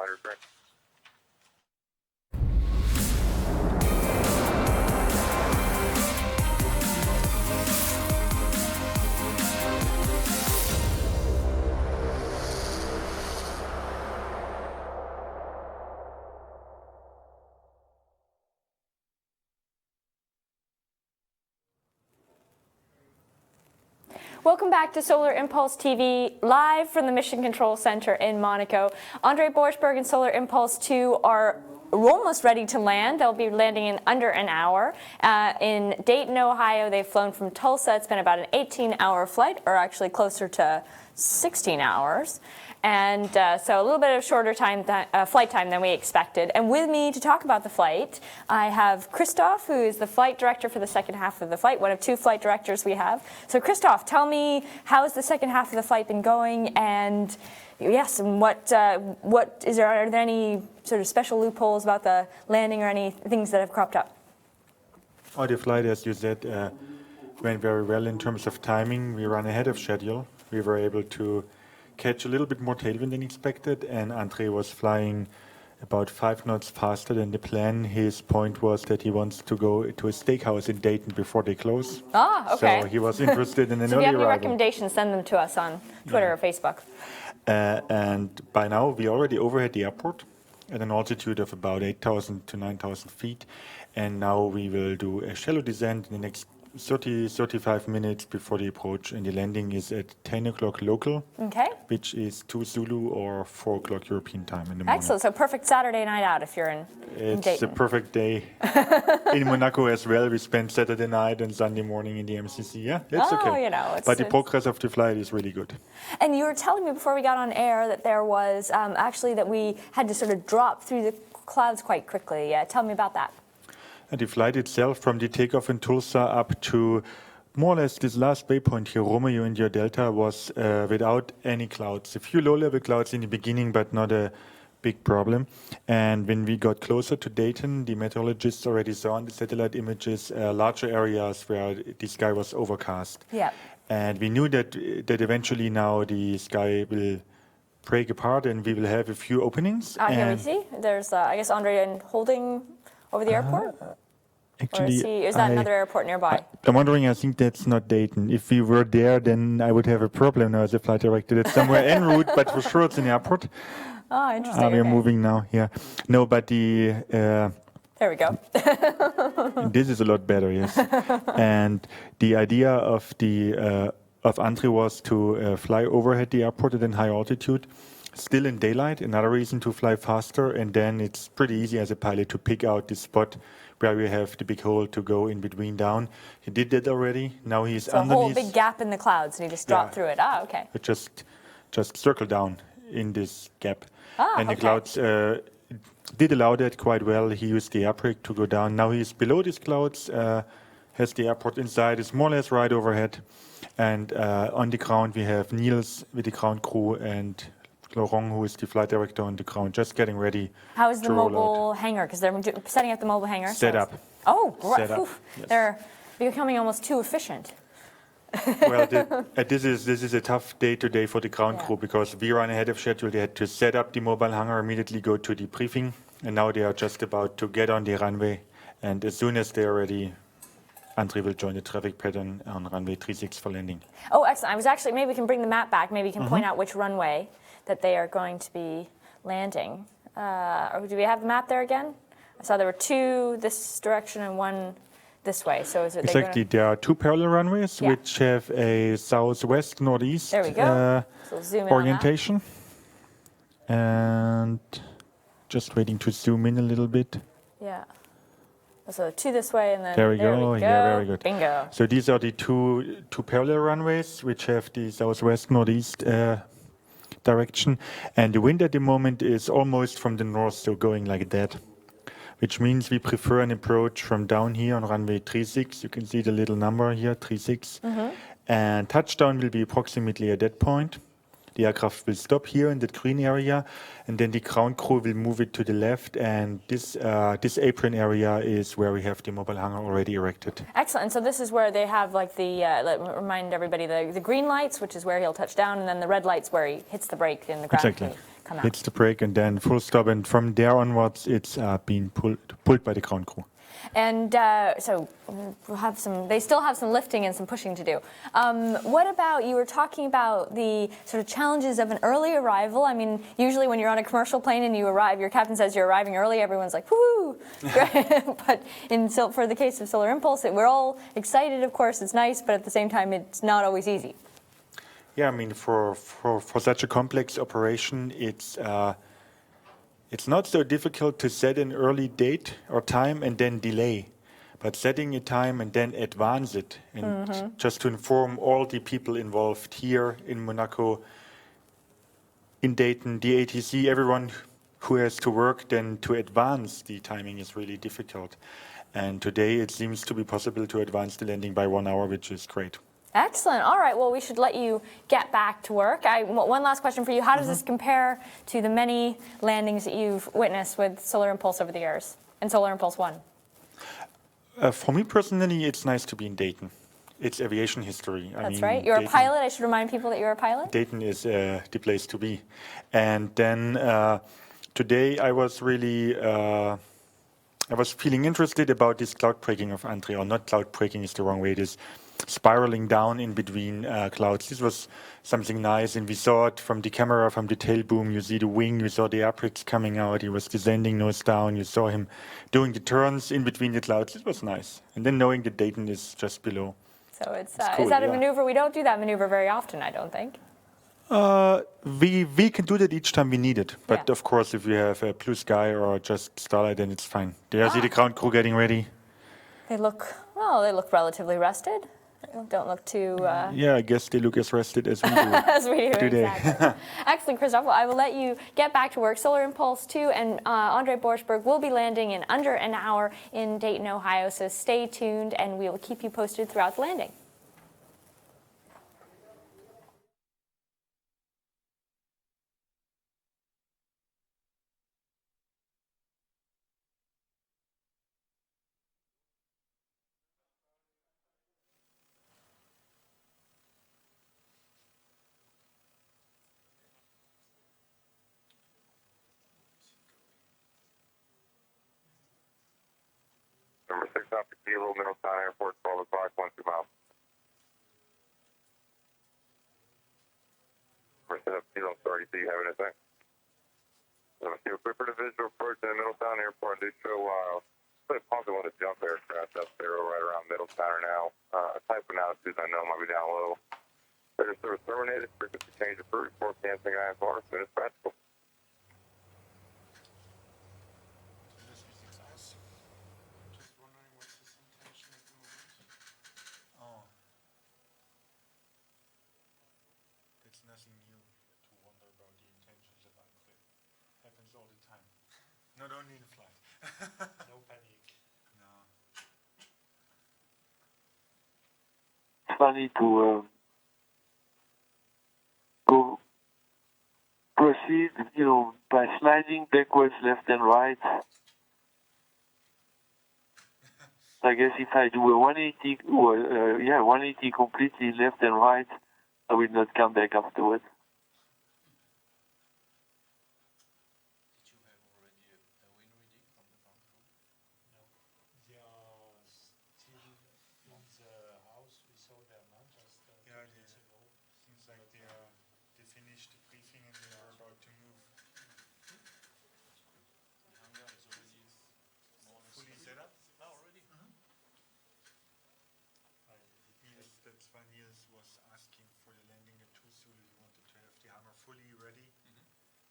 fighter, correct? Welcome back to Solar Impulse TV, live from the Mission Control Center in Monaco. André Borschberg and Solar Impulse 2 are almost ready to land. They'll be landing in under an hour. In Dayton, Ohio, they've flown from Tulsa. It's been about an 18-hour flight, or actually closer to 16 hours. And so a little bit of shorter flight time than we expected. And with me to talk about the flight, I have Christoph, who is the flight director for the second half of the flight, one of two flight directors we have. So Christoph, tell me, how has the second half of the flight been going? And yes, and are there any sort of special loopholes about the landing or any things that have cropped up? Oh, the flight, as you said, went very well in terms of timing. We ran ahead of schedule. We were able to catch a little bit more tailwind than expected, and André was flying about 5 knots faster than the plan. His point was that he wants to go to a steakhouse in Dayton before they close. Ah, okay. So he was interested in an So if early you have any arrival. recommendations, send them to us on Twitter or Facebook. And by now, we already overhead the airport at an altitude of about 8,000 to 9,000 feet. And now we will do a shallow descent in the next 35 minutes before the approach, and the landing is at 10 o'clock local, which is 2 Zulu or 4 o'clock European time in the morning. Excellent. So perfect Saturday night out if you're in Dayton. It's a perfect day. In Monaco as well, we spent Saturday night and Sunday morning in the MCC. Yeah, it's okay. You know, but the progress of the flight is really good. And you were telling me before we got on air that there was actually that we had to sort of drop through the clouds quite quickly. Tell me about that. And the flight itself, from the takeoff in Tulsa up to more or less this last waypoint here, Romeo India Delta, was without any clouds. A few low-level clouds in the beginning, but not a big problem. And when we got closer to Dayton, the meteorologists already saw on the satellite images larger areas where the sky was overcast. Yeah. And we knew that eventually now the sky will break apart and we will have a few openings. Here we see. There's, I guess, André holding over the airport? Actually, is that another airport nearby? I'm wondering, I think that's not Dayton. If we were there, then I would have a problem now as a flight director. It's somewhere en route, but for sure it's an airport. Oh, interesting. We're moving now, yeah. No, but there we go. This is a lot better, yes. And the idea of André was to fly overhead the airport at a high altitude, still in daylight, another reason to fly faster, and then it's pretty easy as a pilot to pick out the spot where we have the big hole to go in between down. He did that already. Now he's underneath. So a whole big gap in the clouds, and he just dropped through it. Okay. But just circle down in this gap. And the clouds did allow that quite well. He used the air brake to go down. Now he's below these clouds, has the airport inside. It's more or less right overhead. And on the ground, we have Niels with the ground crew and Laurent, who is the flight director on the ground, just getting ready. How is the mobile hangar? Because they're setting up the mobile hangar. Set up. Oh, great. Yes. They're becoming almost too efficient. Well, this is a tough day today for the ground crew because we ran ahead of schedule. They had to set up the mobile hangar, immediately go to the briefing, and now they are just about to get on the runway. And as soon as they are ready, André will join the traffic pattern on runway 36 for landing. Oh, excellent. I was actually, maybe we can bring the map back. Maybe you can point out which runway that they are going to be landing. Or do we have the map there again? I saw there were 2 this direction and 1 this way. So is it exactly? There are 2 parallel runways which have a southwest northeast there we go. So zoom in orientation. And just waiting to zoom in a little bit. Yeah. So 2 this way, and then there we go. Yeah, very good. Bingo. So these are the two parallel runways which have the southwest northeast direction, and the wind at the moment is almost from the north, so going like that, which means we prefer an approach from down here on runway 36. You can see the little number here, 36, and touchdown will be approximately at that point. The aircraft will stop here in that green area, and then the ground crew will move it to the left, and this apron area is where we have the mobile hangar already erected. Excellent. So this is where they have like the, remind everybody, the green lights, which is where he'll touch down, and then the red lights where he hits the brake in the ground. Exactly. come out. hits the brake, and then full stop. And from there onwards, it's being pulled by the ground crew. And so we'll have they still have some lifting and some pushing to do. What about, you were talking about the sort of challenges of an early arrival. I mean, usually when you're on a commercial plane and you arrive, your captain says you're arriving early, everyone's like, whoo! But for the case of Solar Impulse, we're all excited, of course, it's nice, but at the same time, it's not always easy. Yeah, I mean, for such a complex operation, it's not so difficult to set an early date or time and then delay, but setting a time and then advance it, and just to inform all the people involved here in Monaco, in Dayton, the ATC, everyone who has to work, then to advance the timing is really difficult. And today it seems to be possible to advance the landing by 1 hour, which is great. Excellent. All right. Well, we should let you get back to work. One last question for you. How does this compare to the many landings that you've witnessed with Solar Impulse over the years and Solar Impulse 1? For me personally, it's nice to be in Dayton. It's aviation history. That's right. You're a pilot. I should remind people that you're a pilot. Dayton is the place to be. And then today I was really feeling interested about this cloud breaking of André, or not cloud breaking is the wrong way. It is spiraling down in between clouds. This was something nice, and we saw it from the camera, from the tail boom. You see the wing, you saw the air bricks coming out. He was descending nose down. You saw him doing the turns in between the clouds. It was nice. And then knowing that Dayton is just below. So it's cool, is that a yeah. maneuver? We don't do that maneuver very often, I don't think. We can do that each time we need it. But Yeah. of course, if you have a blue sky or just starlight, then it's fine. There, see the ground crew getting ready. They look relatively rested. They don't look too... Yeah, I guess they look as rested as we do. As we do, today. exactly. Excellent, Christophe. Well, I will let you get back to work. Solar Impulse 2 and André Borschberg will be landing in under an hour in Dayton, Ohio, so stay tuned and we will keep you posted throughout the landing. Number 6 Optic Zero, Middletown Airport, 12 o'clock, 12 miles. Number 7 Zero, sorry, do you have anything? Number 2, prepare to visual approach in Middletown Airport, do show possibly one of the jump aircraft up there right around Middletown now. Type of altitude I know might be down low. Better service terminated, frequency change approved, report canceling IFR as soon as practical. Nothing new to wonder about the intentions of André. Happens all the time. Not only in flight. No panic. No. It's funny to go proceed, by sliding backwards, left and right. I guess if I do a 180, 180 completely left and right, I will not come back afterwards. Did you have already a wind reading from the ground crew? No. They are still in the house. We saw them just 2 minutes ago. Seems like they finished the briefing and they are about to move. The hangar is already more or less Fully set up? Ah, already? That's why Niels was asking for the landing at Tulsa. He wanted to have the hangar fully ready,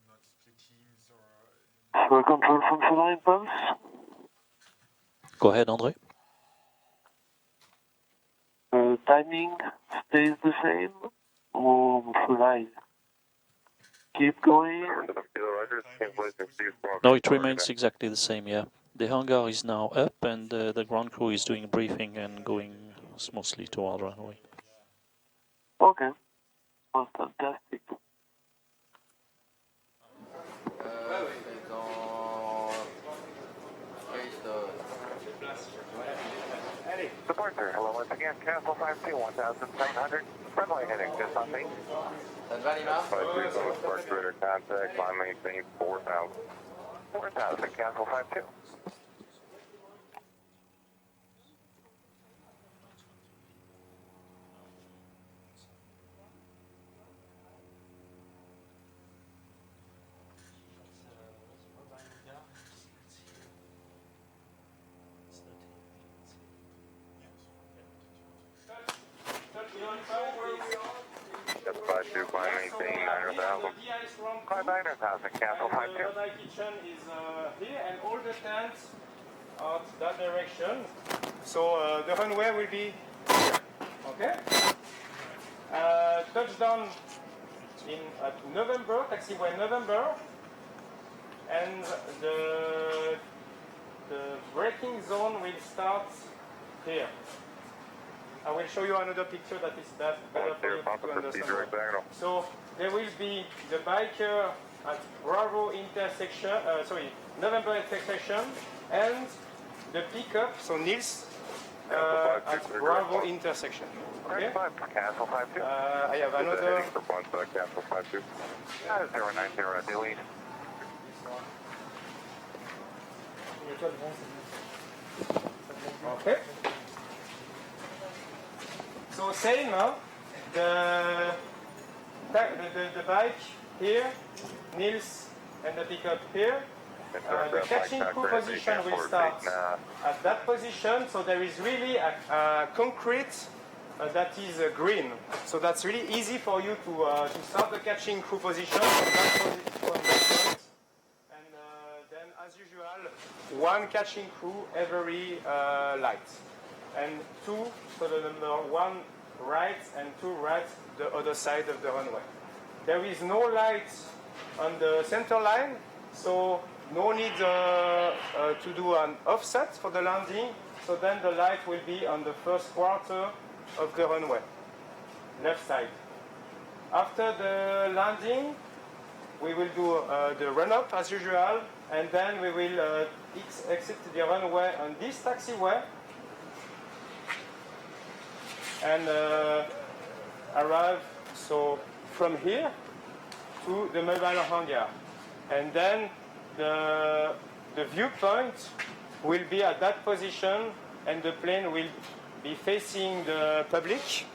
not split teams or... Fuel control from Solar Impulse. Go ahead, André. Timing stays the same, or should I keep going? No, it remains exactly the same, yeah. The hangar is now up and the ground crew is doing briefing and going smoothly toward runway. Okay. Well, fantastic. Departure, hello once again, Castle 52, 1900. Runway heading just on me. 52 on the start radar contact, line maintain 4,000. 4,000, cancel 52. That's 52, line maintain 9,000. 9,000, cancel 52. The kitchen is here, and all the tents are that direction. So the runway will be here. Okay. Touchdown at November, taxiway November, and the braking zone will start here. I will show you another picture that is better for you to understand. So there will be the biker at Bravo intersection, November intersection, and the pickup, so Nils, at Bravo intersection. Okay? Cancel 52. I have another. Heading for one, cancel 52. 090, delete. Okay. So same, huh? The bike here, Nils, and the pickup here. The catching crew position will start at that position. So there is really a concrete that is green. So that's really easy for you to start the catching crew position from that point. And then, as usual, one catching crew every light. And two, so the number one right and two right, the other side of the runway. There is no light on the center line, so no need to do an offset for the landing. So then the light will be on the first quarter of the runway, left side. After the landing, we will do the run-up as usual, and then we will exit the runway on this taxiway and arrive from here to the mobile hangar. And then the viewpoint will be at that position, and the plane will be facing the public,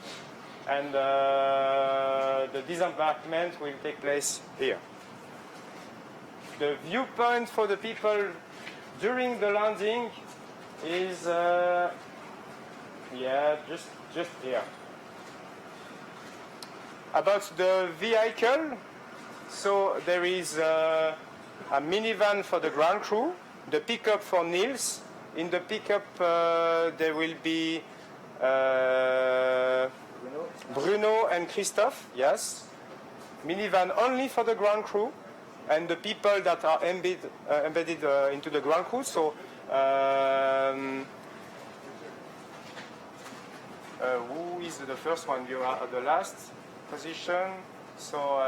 and the disembarkment will take place here. The viewpoint for the people during the landing is just here. About the vehicle, so there is a minivan for the ground crew, the pickup for Nils. In the pickup there will be Bruno and Christophe, yes. Minivan only for the ground crew and the people that are embedded into the ground crew. So who is the first one? You are at the last position. So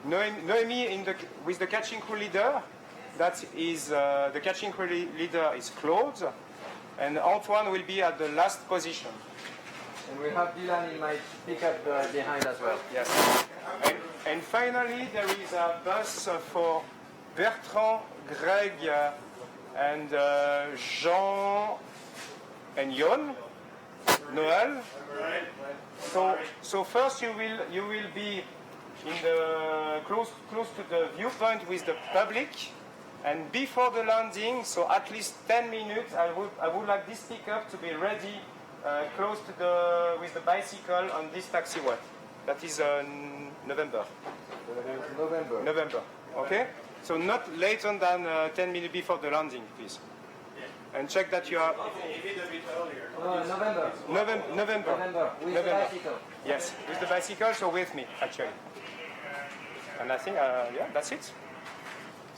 Noemi with the catching crew leader. That is the catching crew leader is Claude, and Antoine will be at the last position. And we have Dylan in my pickup behind as well. Yes. And finally, there is a bus for Bertrand, Greg, and Jean and Yon, Noël. So first you will be in the close to the viewpoint with the public, and before the landing, so at least 10 minutes, I would like this pickup to be ready close to with the bicycle on this taxiway. That is November. November. Okay. So not later than 10 minutes before the landing, please. And check that you are. November. With the bicycle. Yes, with the bicycle. So with me, actually. And I think, that's it.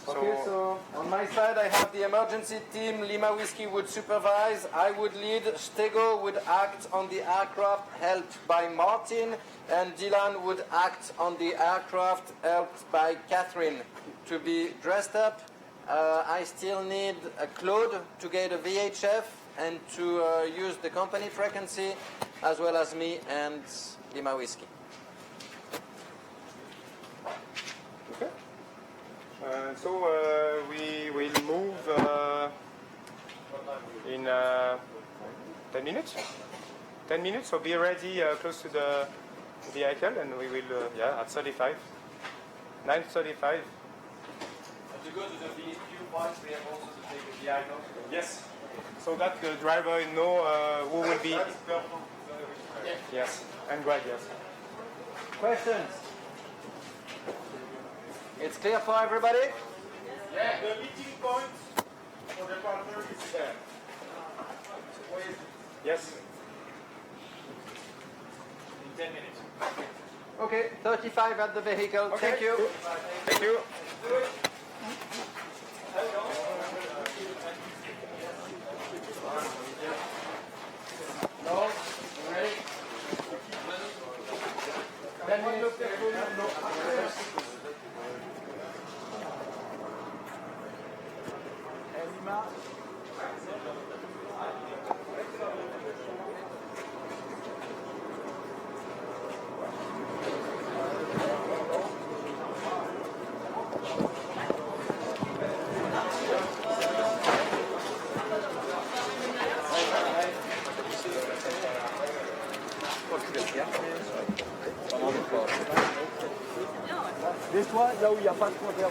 Okay, so on my side I have the emergency team. Lima Whiskey would supervise. I would lead. Stego would act on the aircraft, helped by Martin, and Dylan would act on the aircraft, helped by Catherine. To be dressed up, I still need a Claude to get a VHF and to use the company frequency, as well as me and Lima Whiskey. Okay. So we will move in 10 minutes. 10 minutes, so be ready close to the vehicle, and we will, at 35. 9:35. To go to the view points, we have also to take a vehicle. Yes. So that the driver know who will be. Yes. And Greg, yes. Questions? It's clear for everybody? Yeah. The meeting point for the partner is there. Yes. In 10 minutes. Okay, 35 at the vehicle. Okay. Thank you. Thank you. No? Ready? 10 minutes. Laisse-toi là où il n'y a pas de compteur.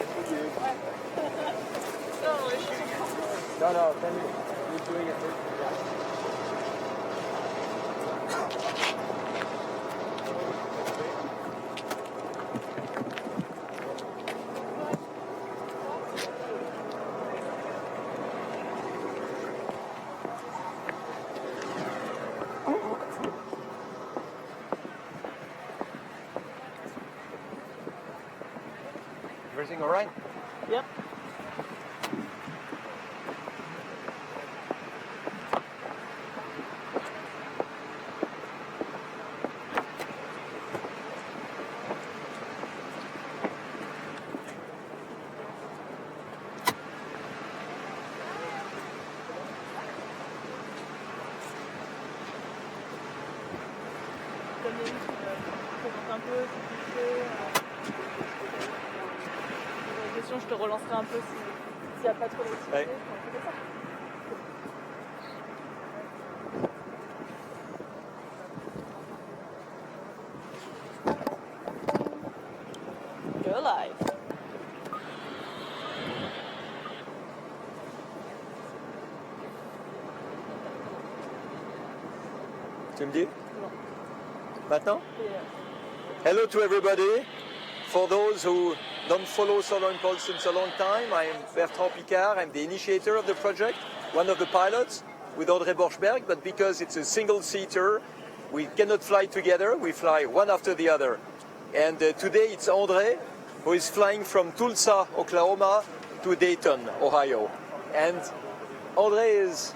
Non, non, you're doing it. Everything all right? Yep. Je te relancerai un peu s'il n'y a pas trop d'activité. Go live. Tu me dis? Non. Maintenant? Yeah. Hello to everybody. For those who don't follow Solar Impulse since a long time, I am Bertrand Picard. I'm the initiator of the project, one of the pilots with André Borschberg, but because it's a single-seater, we cannot fly together, we fly one after the other. And today it's André who is flying from Tulsa, Oklahoma to Dayton, Ohio. And André is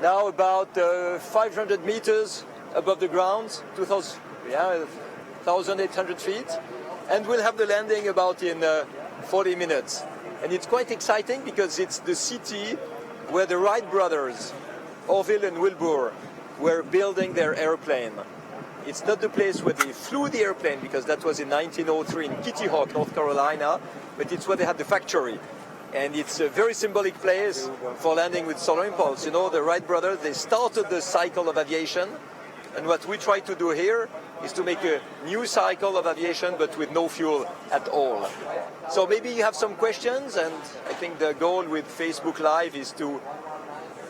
now about 500 meters above the ground, 1,800 feet. And we'll have the landing about in 40 minutes. And it's quite exciting because it's the city where the Wright brothers, Orville and Wilbur, were building their airplane. It's not the place where they flew the airplane because that was in 1903 in Kitty Hawk, North Carolina, but it's where they had the factory. And it's a very symbolic place for landing with Solar Impulse. You know, the Wright brothers, they started the cycle of aviation. And what we try to do here is to make a new cycle of aviation, but with no fuel at all. So maybe you have some questions, and I think the goal with Facebook Live is to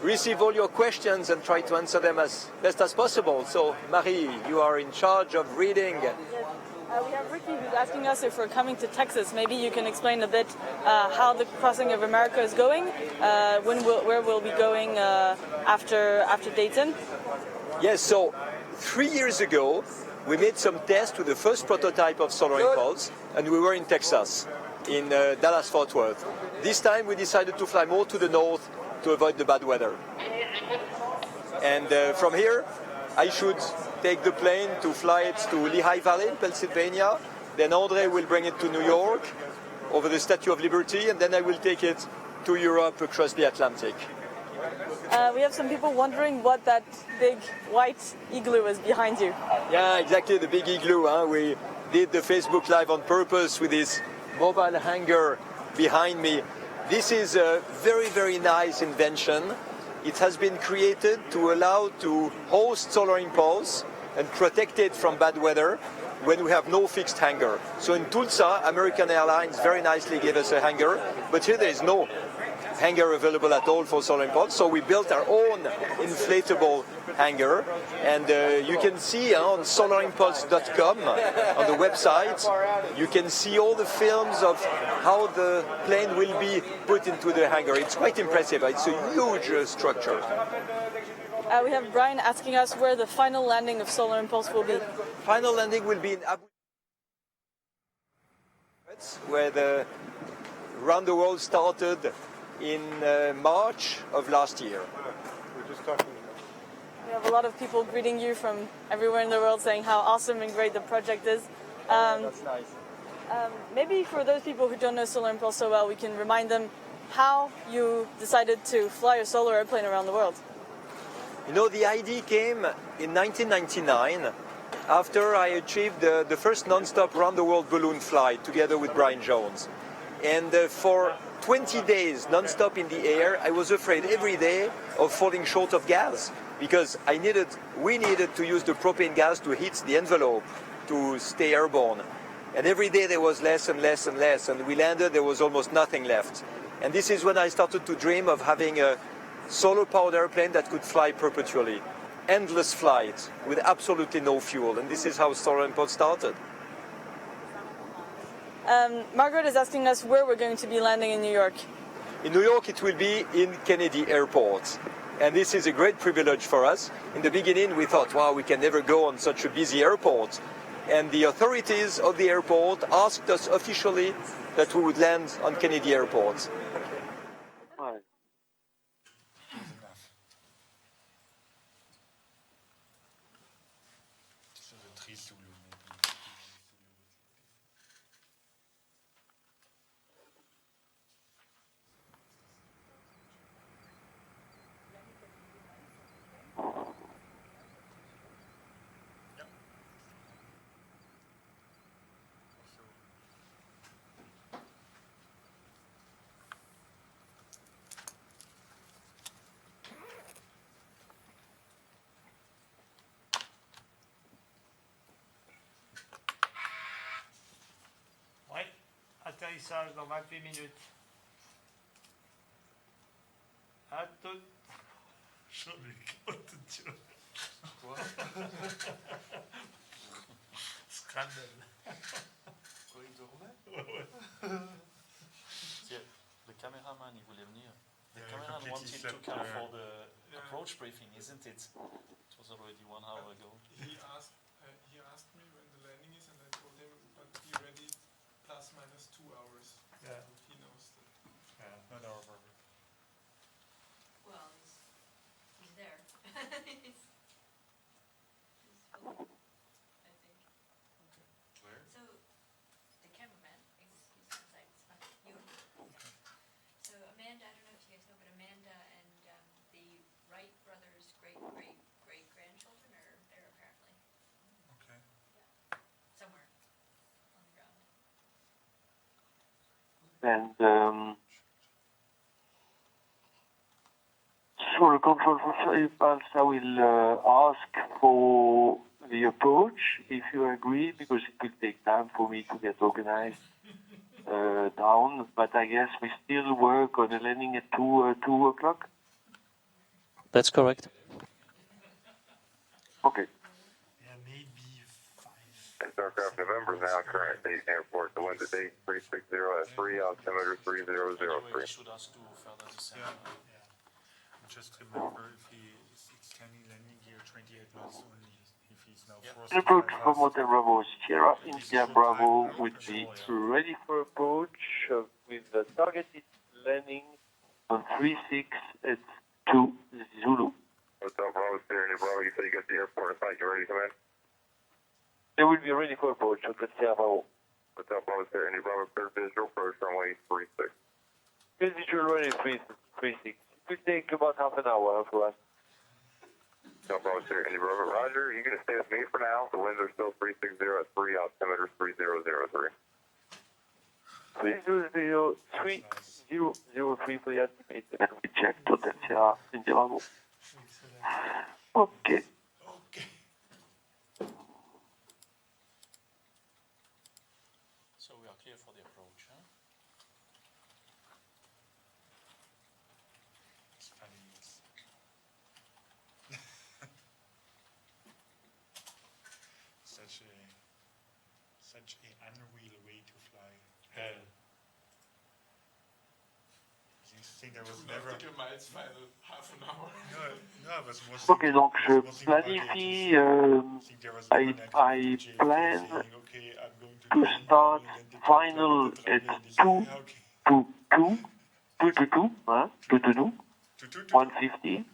receive all your questions and try to answer them as best as possible. So, Marie, you are in charge of reading. Yes. We have Ricky who's asking us if we're coming to Texas. Maybe you can explain a bit how the crossing of America is going, where we'll be going after Dayton. Yes, so 3 years ago, we made some tests with the first prototype of Solar Impulse, and we were in Texas, in Dallas-Fort Worth. This time we decided to fly more to the north to avoid the bad weather. And from here, I should take the plane to fly it to Lehigh Valley in Pennsylvania. Then André will bring it to New York, over the Statue of Liberty, and then I will take it to Europe across the Atlantic. We have some people wondering what that big white igloo is behind you. Yeah, exactly, the big igloo. Huh? We did the Facebook Live on purpose with this mobile hangar behind me. This is a very, very nice invention. It has been created to allow to host solar impulse and protect it from bad weather when we have no fixed hangar. So in Tulsa, American Airlines very nicely gave us a hangar, but here there is no hangar available at all for solar impulse. So we built our own inflatable hangar, and you can see on solarimpulse.com on the website, you can see all the films of how the plane will be put into the hangar. It's quite impressive. It's a huge structure. We have Brian asking us where the final landing of Solar Impulse will be. Final landing will be in Abu Dhabi, where the Round the World started in March of last year. We have a lot of people greeting you from everywhere in the world saying how awesome and great the project is. That's nice. Maybe for those people who don't know Solar Impulse so well, we can remind them how you decided to fly a solar airplane around the world. You know, the idea came in 1999 after I achieved the first non-stop round-the-world balloon flight together with Brian Jones. And for 20 days non-stop in the air, I was afraid every day of falling short of gas because we needed to use the propane gas to hit the envelope to stay airborne. And every day there was less and less and less, and we landed, there was almost nothing left. And this is when I started to dream of having a solar-powered airplane that could fly perpetually. Endless flight with absolutely no fuel, and this is how Solar Impulse started. Margaret is asking us where we're going to be landing in New York. In New York, it will be in Kennedy Airport. And this is a great privilege for us. In the beginning, we thought, wow, we can never go on such a busy airport. And the authorities of the airport asked us officially that we would land on Kennedy Airport. Oui, atterrissage dans 28 minutes. À tout. J'en ai tout de Quoi? Scandale. Quoi, il dormait? Ouais. The cameraman, he will venir. The cameraman wanted to come for the approach briefing, isn't it? It was already 1 hour ago. He asked me when the landing is, and I told him, but be ready plus minus 2 hours. Yeah. So he knows that. Yeah, not our problem. Well, he's there. he's filming, I think. Okay. Where? So, the cameraman, he's outside, it's fine. You. Okay. So Amanda, I don't know if you guys know, but Amanda and the Wright brothers' great-grandchildren are there apparently. Okay. Yeah. Somewhere on the ground. And for the control for Solar Impulse, I will ask for the approach, if you agree, because it will take time for me to get organized down. But I guess we still work on the landing at 2 o'clock. That's correct. Okay. Yeah, maybe 5. This aircraft November is now current at Dayton Airport. The wind at Dayton 360 at 3, altimeter 3003. Should ask to further descend. Yeah. Just remember, if he is extending landing gear 28 knots only, if he's now forced to Approach fly from fast. Hotel Bravo Sierra India Bravo would be ready for approach with the targeted landing on 36 at 2 Zulu. Hotel Bravo, Sierra Bravo, you said you got the airport in sight. You ready to come in? They will be ready for approach Hotel Sierra Bravo. Hotel Bravo, Sierra Bravo, clear visual approach runway 36. Visual runway 36. will take about half an hour for us. No problem, sir. Andy Borschberg, Roger. You're going to stay with me for now. The winds are still 360 at 3, altimeter 3003. 3003 for the altimeter. And we check total CA in the level. Okay. So we are clear for the approach, huh? It's funny. Such an unreal way to fly. Hell. You think there was never. Nautical miles final half an hour. No, I was more Ok, thinking, donc je I was more thinking about the planifie, ATC. Think there was never an I activity plan saying, okay, I'm going to the start and then the final clock at is 2 okay. to 2, huh? 2 to 2, 150.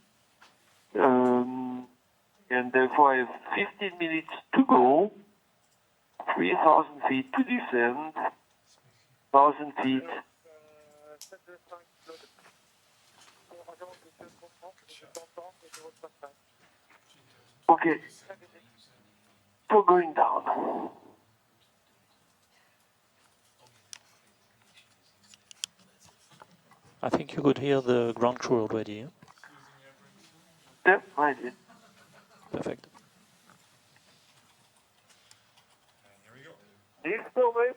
And therefore I have 15 minutes to go, 3,000 feet to descend, 1,000 feet. Okay, so going down. I think you could hear the ground crew already. Huh? Yeah, I did. Perfect. Here we go. Listo, mec.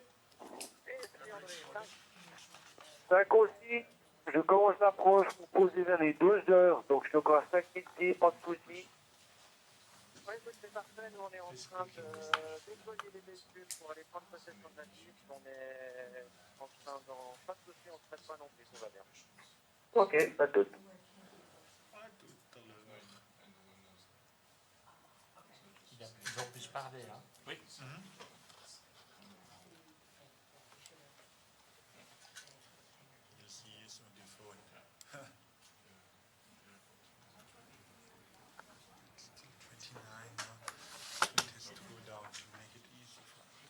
5 aussi, je commence l'approche pour poser vers les 12 heures, donc je suis encore à 5 000 pieds, pas de soucis. Oui, écoute, c'est parfait. Nous, on est en train de déployer les véhicules pour aller prendre possession de la piste. On est en train d'en... Pas de soucis, on ne se traite pas non plus, tout va bien. Ok, pas tout. Ils ont plus parlé, hein? Oui. You'll see some of the phone. Still 29 now. It has to go down to make it easy for me.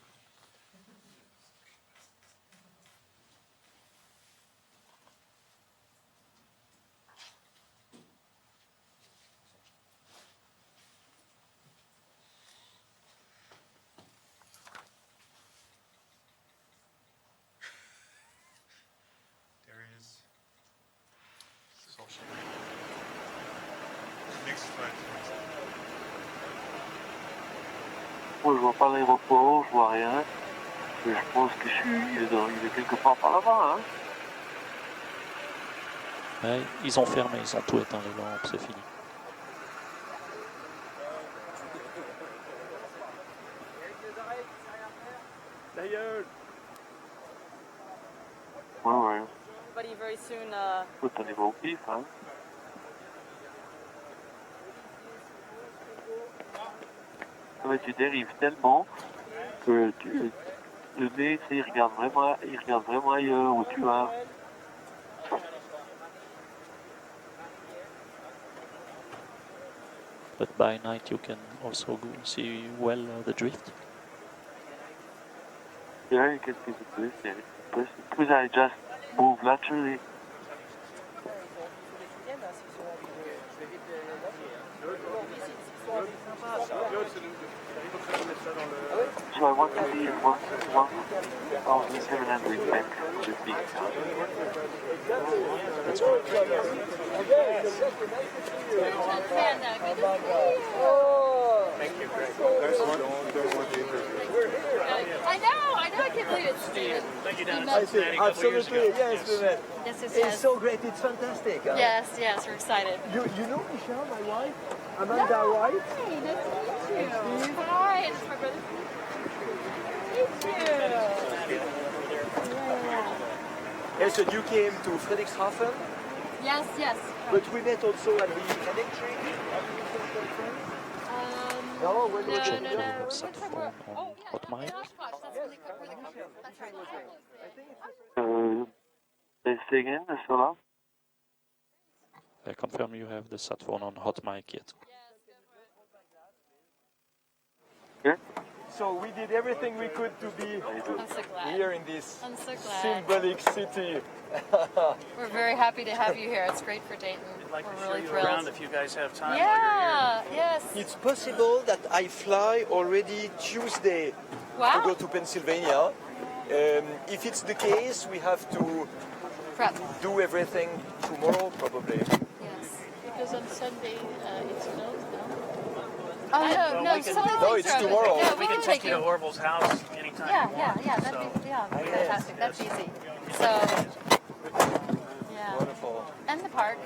There he is. Social. Next flight. Moi, je vois pas l'aéroport, je vois rien. Mais je pense que il est quelque part par là-bas, hein. Ouais, ils ont fermé, ils ont tout éteint les lampes, c'est fini. Ouais, ouais. Everybody very soon. Écoute, on y va au pif, hein. Ouais, tu dérives tellement que le mec, il regarde vraiment ailleurs où tu vas. But by night you can also go see well the drift. Yeah, you can see the drift, yeah. Because I just move laterally. So I want to be 1,700 back to the peak. That's right. Thank you, Greg. I know, I can't believe it's Steven. Absolutely, yes, This is it's so great, it's fantastic. Yes, we're excited. You know Michelle, my wife? Amanda, right? Hi, nice to meet you. Hi, it's my brother. Thank you. Yes, and you came to Frederikshavn, Yes. but we met also at the electric aviation conference. No, when we Check were the sat phone on hot mic. That's right. Say again, Sola? I confirm you have the sat phone on hot mic yet. Yeah? So we did everything we could to be I'm so glad. here in this I'm so glad. symbolic city. We're very happy to have you here. It's great for Dayton. I'd like We're to show really you thrilled. around if you guys have time Yeah, yes. It's possible that I fly already Tuesday Wow. to go to Pennsylvania. If it's the case, we have to Prep. do everything tomorrow, probably. Yes. Because on Sunday it's closed now. Oh no, no, some of the No, things it's are open. tomorrow. Yeah, We can take you to Orville's house anytime Yeah, you yeah, want. yeah. That'd So- be fantastic. That's easy. So yeah. Wonderful. And the park,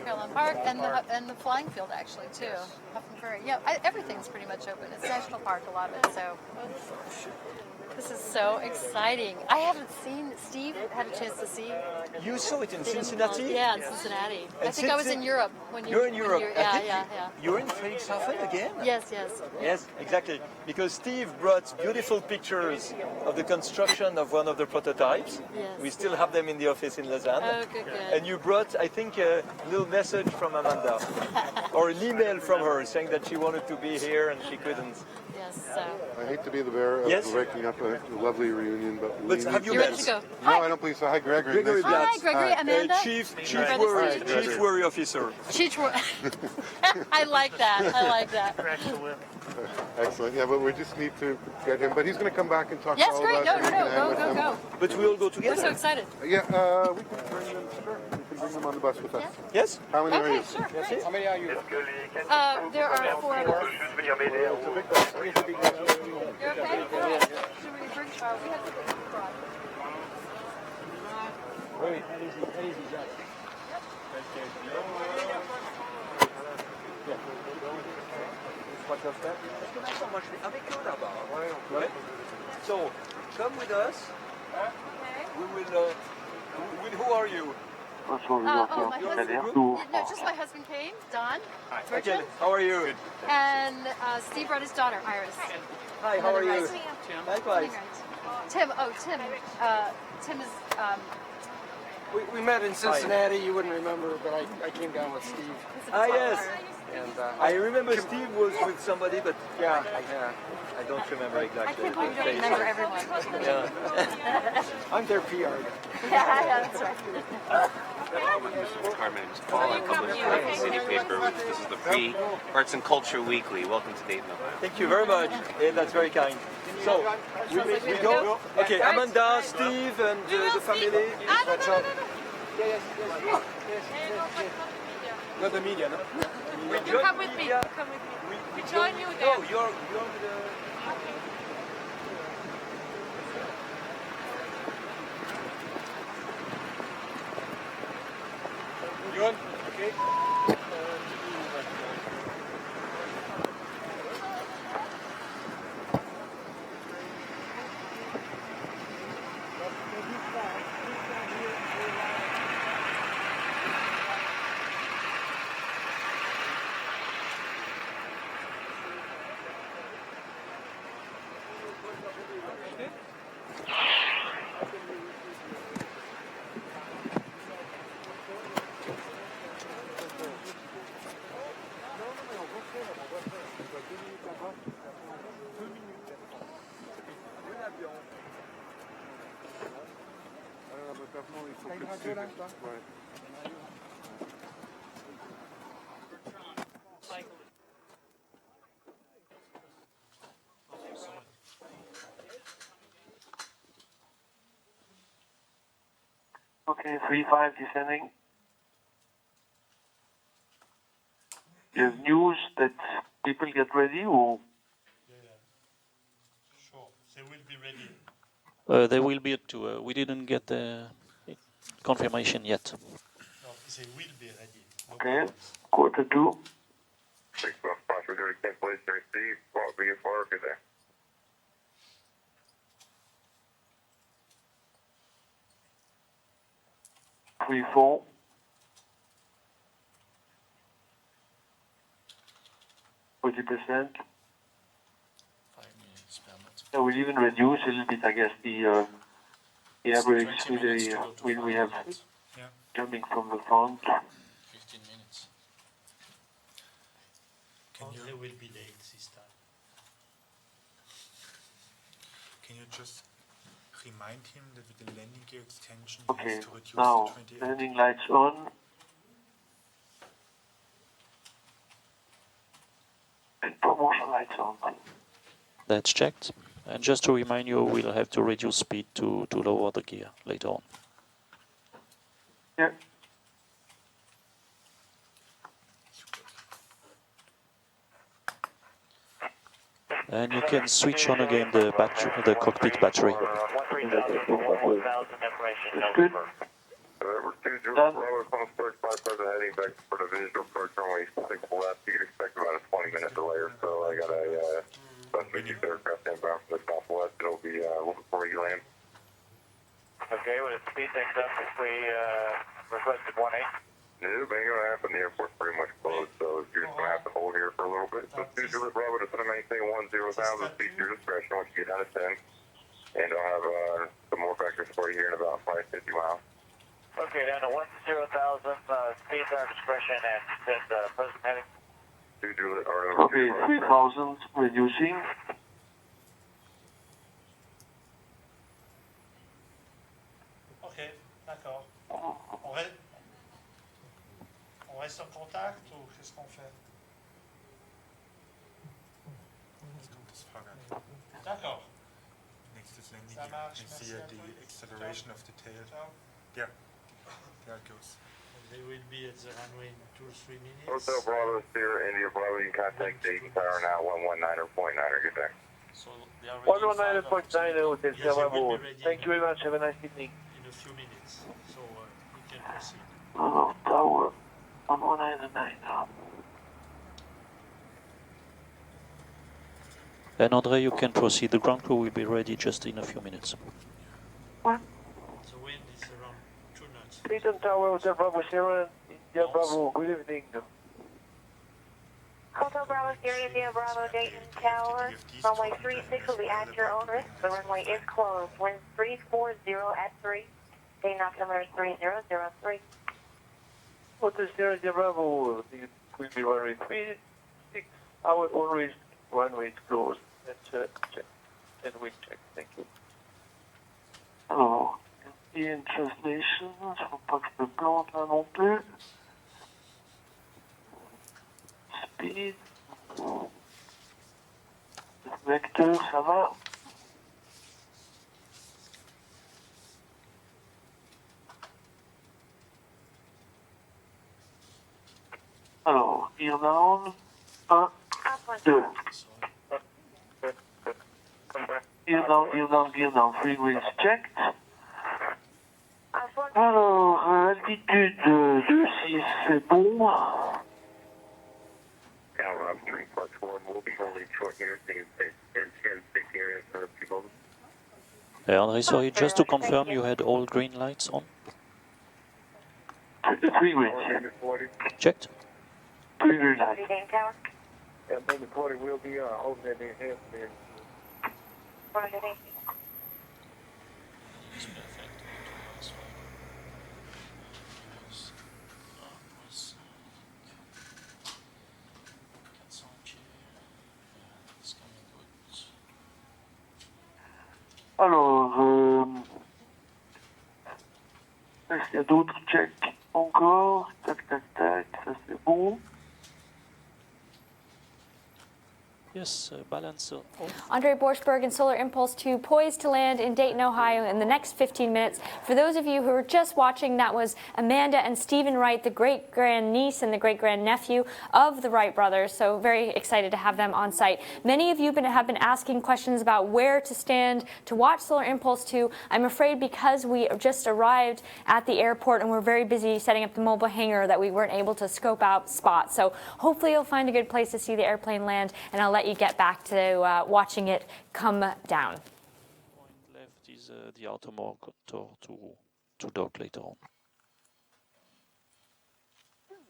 Carolyn Park, and the flying field actually too. Huffman Prairie. Yeah, everything's pretty much open. It's national park, a lot of it. So this is so exciting. I haven't seen Steve. Had a chance to see. You saw it in Didn't- Cincinnati? Yeah, in Cincinnati. I And think I was in Cincinnati- Europe when you. You're in when Europe. you- I Yeah, think yeah, yeah. You're in Friedrichshafen again? Yes, yes. Yes, exactly. Because Steve brought beautiful pictures of the construction of one of the prototypes. Yes. We still have them in the office in Lausanne. Oh, good, good. And you brought, I think, a little message from Amanda, or an email from her saying that she wanted to be here and she couldn't. Yes. So. I hate to be the bearer of Yes? breaking up a lovely reunion, but we But have need you to met? Ready to go. No, I don't believe so. Hi, Gregory. Gregory Nice to- Blatt. Hi, Gregory. Amanda. Chief Brother Worry, Steve. Chief Worry Officer. Cheech. I like that. I like that. Crack the whip. Excellent. Yeah, but we just need to get him. But he's going to come back and talk Yes, to all great. of No, us. no, and we no. can end Go, with go, him. go. But we'll go We're together. so excited. Yeah, we can bring them. Sure, we can bring them on the bus with us. Yes? How many are Okay, you? sure. Great. How many are you? There are 4 of us. You're okay? All right. Should we bring? We have to bring abroad. Oui, allez-y, Jacques. Moi, je vais avec eux là-bas. Ouais. So, come with us. We will. Who are you? My husband. No, just my husband came, Don. Okay. How are you? And Steve brought his daughter, Iris. Hi. How are you? Another Tim. Voting Likewise. rights. Tim. Oh, Tim. Tim is. We met in Cincinnati. You wouldn't remember, but I came down with Steve. Ah yes. And I remember Steve was with somebody, but yeah, I don't remember I exactly. can't believe you don't remember everyone. Yeah. I'm their PR guy. Yeah, that's right. Our name is Paul. I publish for the City Paper. This is the Free Arts and Culture Weekly. Welcome to Dayton, Ohio. Thank you very much. That's very kind. So, we go? Okay, Amanda, Steve, and the family. Not the media, no? You come with me. Come with me. We join you there. Oh, you're the... You on? Okay. Okay, 3-5 descending. You have news that people get ready or? Sure, they will be ready. They will be at we didn't get the confirmation yet. No, they will be ready. Okay, 1:45. 6 months, we're doing cancellation received. What will be for good there? Three, 4. %. I will even reduce a little bit, I guess, the air brakes with the wind we have coming from the front. 15 minutes. They will be late this time. just remind him that with the landing gear extension, he Okay, has to reduce now to 28. landing lights on. And promotion lights on. That's checked. And just to remind you, we'll have to reduce speed to lower the gear later on. Yeah. And you can switch on again the cockpit battery. Good. We're 20 Bravo, Coast Guard 5 heading back for the visual approach runway 6 left. You can expect about a 20-minute delay or so. I got a suspect aircraft inbound from the southwest. It'll be a little before you land. Okay, with a speed takes up if we requested 1-8. No, ain't gonna happen. The airport's pretty much closed, so you're just gonna have to hold here for a little bit. So 20 Bravo to maintain 10,000 feet to your discretion once you get down to 10. And I'll have some more vectors for you here in about 550 miles. Okay, down to 10,000, speed at our discretion and send present heading. Okay, 3,000, reducing. Ok, d'accord. On reste en contact ou qu'est-ce qu'on fait? D'accord. Next is landing Ça gear. marche, You merci see à the toi. acceleration of the tail. Ciao. Yeah, there it goes. They will be at the runway in 2 or 3 minutes. Hotel Bravo, Sierra India Bravo, you can contact Dayton Tower now, 119 or .9 or get back. So they are ready in 5 119.9 Hotel Yes, they will Bravo. be ready Thank you very much. Have a nice evening. in a few minutes. So we can proceed. Tower on 199 now. And André, you can proceed. The ground crew will be ready just in a few minutes. The wind is around 2 knots. Dayton Tower, Hotel Bravo, Sierra India Bravo. Good evening. Hotel Bravo, Sierra India Bravo, Dayton Tower. Runway 36 will be at your own risk. The runway is closed. Wind 340 at 3. Dayton altimeter 3003. Hotel Sierra India Bravo. It will be runway 36. Our own risk. Runway is closed. Let's check. And we check. Thank you. Alors, in translation, je ne faut pas que je me plante là non plus. Speed. Vecteur, ça va. Alors, gear down. 1, 2. Gear down. Freeway is checked. Alors, altitude 2,6, c'est bon. Tower up 3+1, we'll be holding short here, staying 10-6 area for people. Hey, André, sorry, just to confirm, you had all green lights on? Freeway. Checked. Freeway light. Dayton Tower. Yeah, maybe 40 will be holding that in here. Roger, thank you. Alors, est-ce qu'il y a d'autres checks encore? Tac, tac, tac, ça c'est bon. Yes, balance off. André Borschberg and Solar Impulse 2 poised to land in Dayton, Ohio in the next 15 minutes. For those of you who are just watching, that was Amanda and Stephen Wright, the great-grandniece and the great-grandnephew of the Wright brothers. So very excited to have them on site. Many of you have been asking questions about where to stand to watch Solar Impulse 2. I'm afraid because we just arrived at the airport and we're very busy setting up the mobile hangar that we weren't able to scope out spots. So hopefully you'll find a good place to see the airplane land, and I'll let you get back to watching it come down. Point left is the outer motor to dock later on.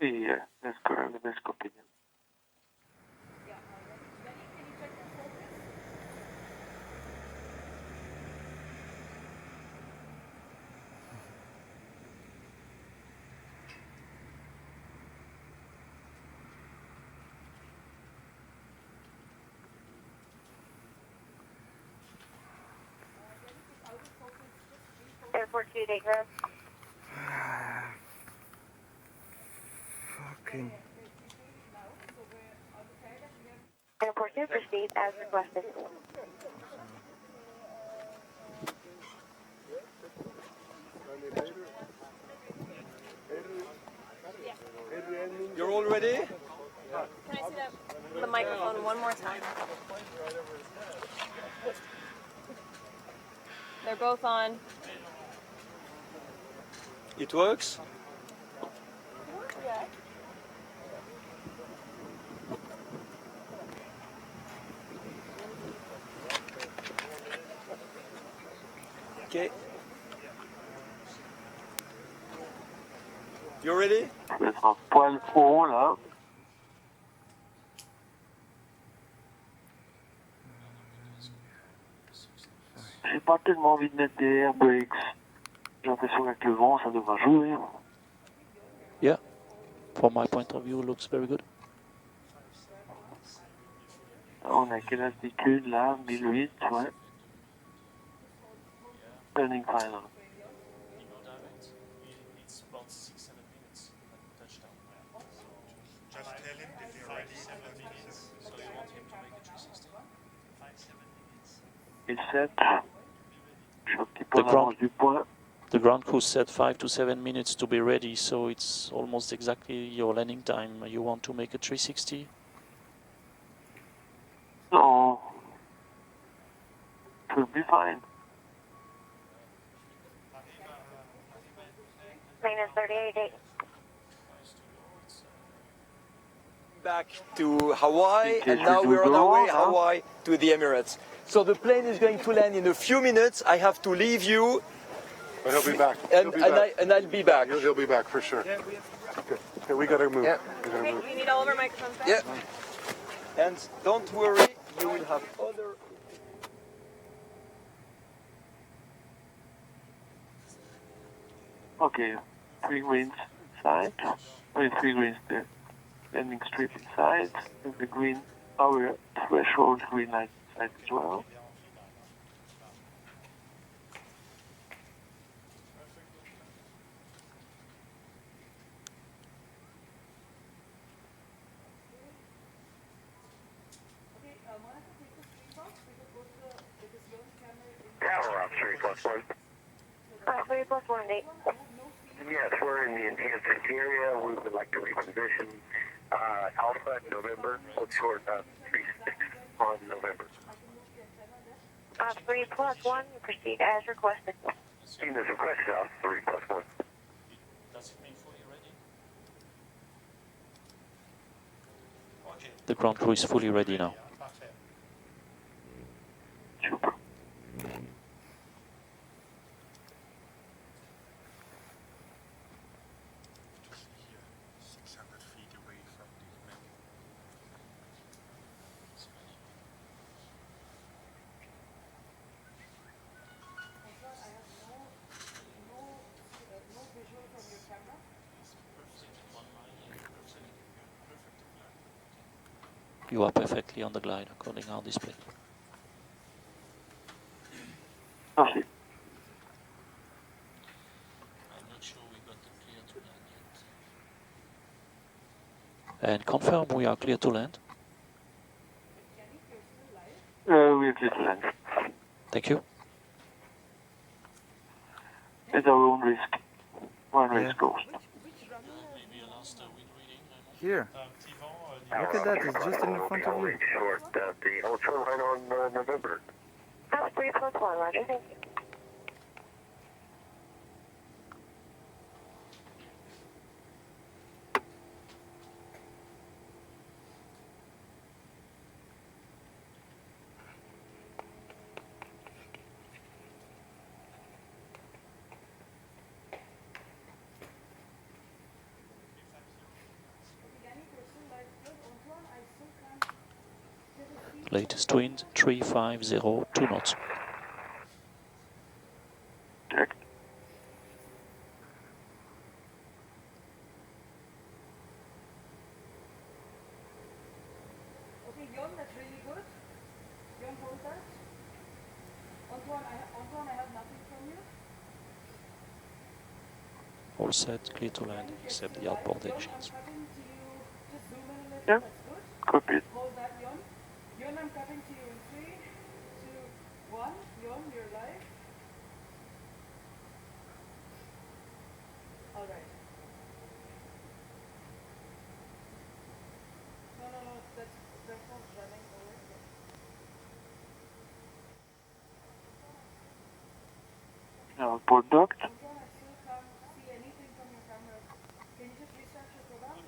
Yeah, that's correct. That's opinion. Airport 2, Dayton Road. Fucking. Airport 2, proceed as requested. You're all ready? Can I see the microphone one more time? They're both on. It works? Yeah. Okay. You ready? Je vais être un poil haut là. J'ai pas tellement envie de mettre des air brakes. J'ai l'impression qu'avec le vent, ça devra jouer. Yeah, from my point of view, it looks very good. On a quelle altitude là? 1008, ouais. Turning final. It's about 6-7 minutes touchdown. Just tell him that they're already 7 minutes. So you want him to make a 360? 5-7 minutes. Il 7. Je suis un petit peu en avance du point. The ground crew said 5 to 7 minutes to be ready, so it's almost exactly your landing time. You want to make a 360? No. Should be fine. Maintenance 38, Dayton. Back to Hawaii, and now we're on our way Hawaii to the Emirates. So the plane is going to land in a few minutes. I have to leave you. But he'll be back. And I'll be back. He'll be back for sure. Okay, we gotta move. Yeah. We gotta move. We need all of our microphones back. Yeah. And don't worry, you will have other. Okay, 3 greens inside. I mean, 3 greens there. Landing strip inside. And the green, our threshold green light inside as well. Tower up 3+1. 3+1, Dayton. Yes, we're in the enhanced interior. We would like to reposition Alpha in November. Look short 36 on November. 3+1, proceed as requested. Team is requested out 3+1. Does it mean fully ready? Okay. The ground crew is fully ready now. Parfait. Here, 600 feet away from the map. You are perfectly on the glide according to our display. Merci. I'm not sure we got the clear to land yet. And confirm we are clear to land. We're clear to land. Thank you. At our own risk. One risk coast. Here. Look at that, it's just in the front of you. Short the ultra line on November. 3+1, Roger, thank you. Latest wind 350, 2 knots. Check. Okay, Jon, that's really good. Jon, hold that. Antoine, I have nothing from you. All set, clear to landing, except the outboard engines. Yeah. Copy. Hold that, Yon. Yon, I'm cutting to you in 3, 2, 1. Yon, you're live. All right. No, that's not running over. Port docked. I still can't see anything from your camera. Can you just restart your program?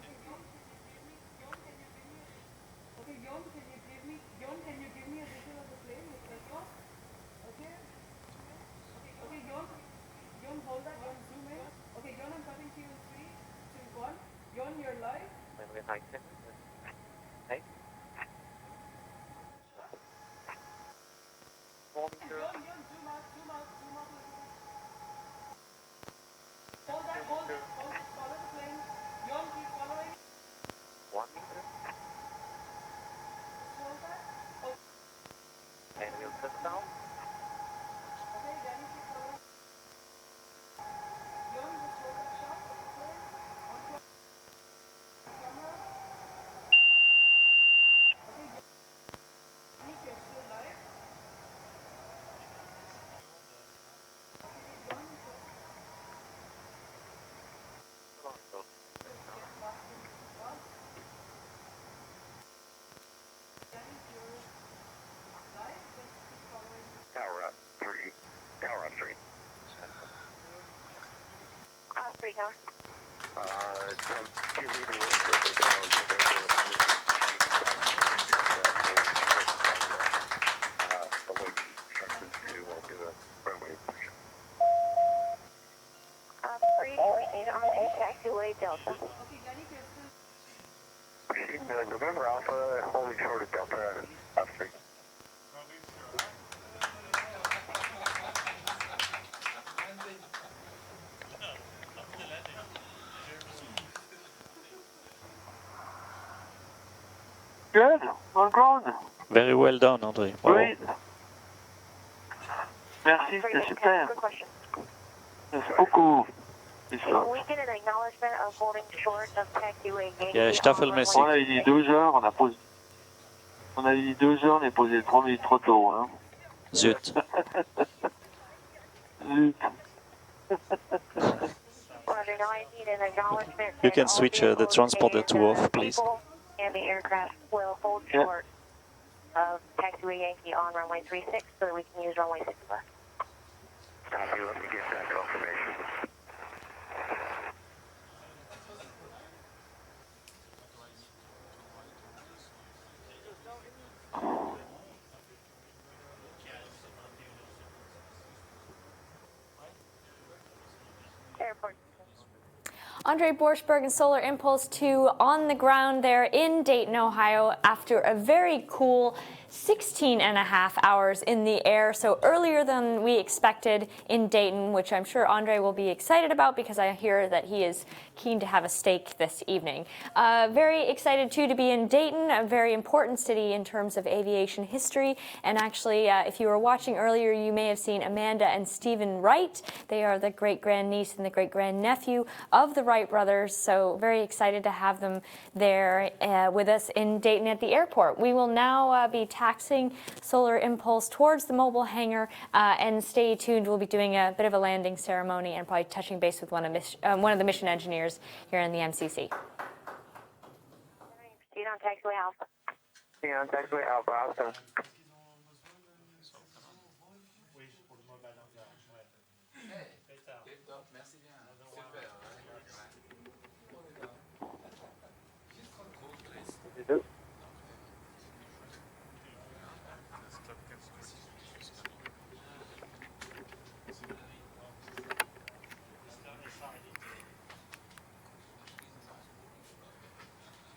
Okay, Yon, can you give me a visual of the plane with takeoff? Okay. Okay, Yon, hold that. Yon, zoom in. Okay, Yon, I'm cutting to you in 3, 2, 1. Yon, you're live. Yon, zoom out a little bit. Hold it, follow the plane. Yon, keep following. 1 meter. Hold that. Oh. And we'll touch down. Okay, Danny, keep following. Yon, just hold that shot of the plane. On camera. Okay, Danny, you're still live. Tower up 3. Tower up 3. 3 tower. From 2 meters taxiway Delta. November Alpha, holding short of Delta, up 3. Good. On ground. Very well done, André. Wow. Great. Merci, c'était super. Merci beaucoup. We get an acknowledgement of holding short of taxiway Yankee. Ja, staffelmäßig. On avait dit 2 heures, on a dit 2 heures, on est posé 3 minutes trop tôt. Hein. Zut. Zut. You can switch the transponder to off, please. And the aircraft will hold short of taxiway Yankee on runway 36 so that we can use runway 6 left. Copy, let me get that confirmation. Airport. André Borschberg and Solar Impulse 2 on the ground there in Dayton, Ohio, after a very cool 16 and a half hours in the air, so earlier than we expected in Dayton, which I'm sure André will be excited about because I hear that he is keen to have a steak this evening. Very excited, too, to be in Dayton, a very important city in terms of aviation history. And actually, if you were watching earlier, you may have seen Amanda and Stephen Wright. They are the great-grandniece and the great-grandnephew of the Wright brothers, so very excited to have them there with us in Dayton at the airport. We will now be taxiing Solar Impulse towards the mobile hangar, and stay tuned. We'll be doing a bit of a landing ceremony and probably touching base with one of the mission engineers here in the MCC. Proceed on taxiway Alpha. Yeah, on taxiway Alpha, Alpha.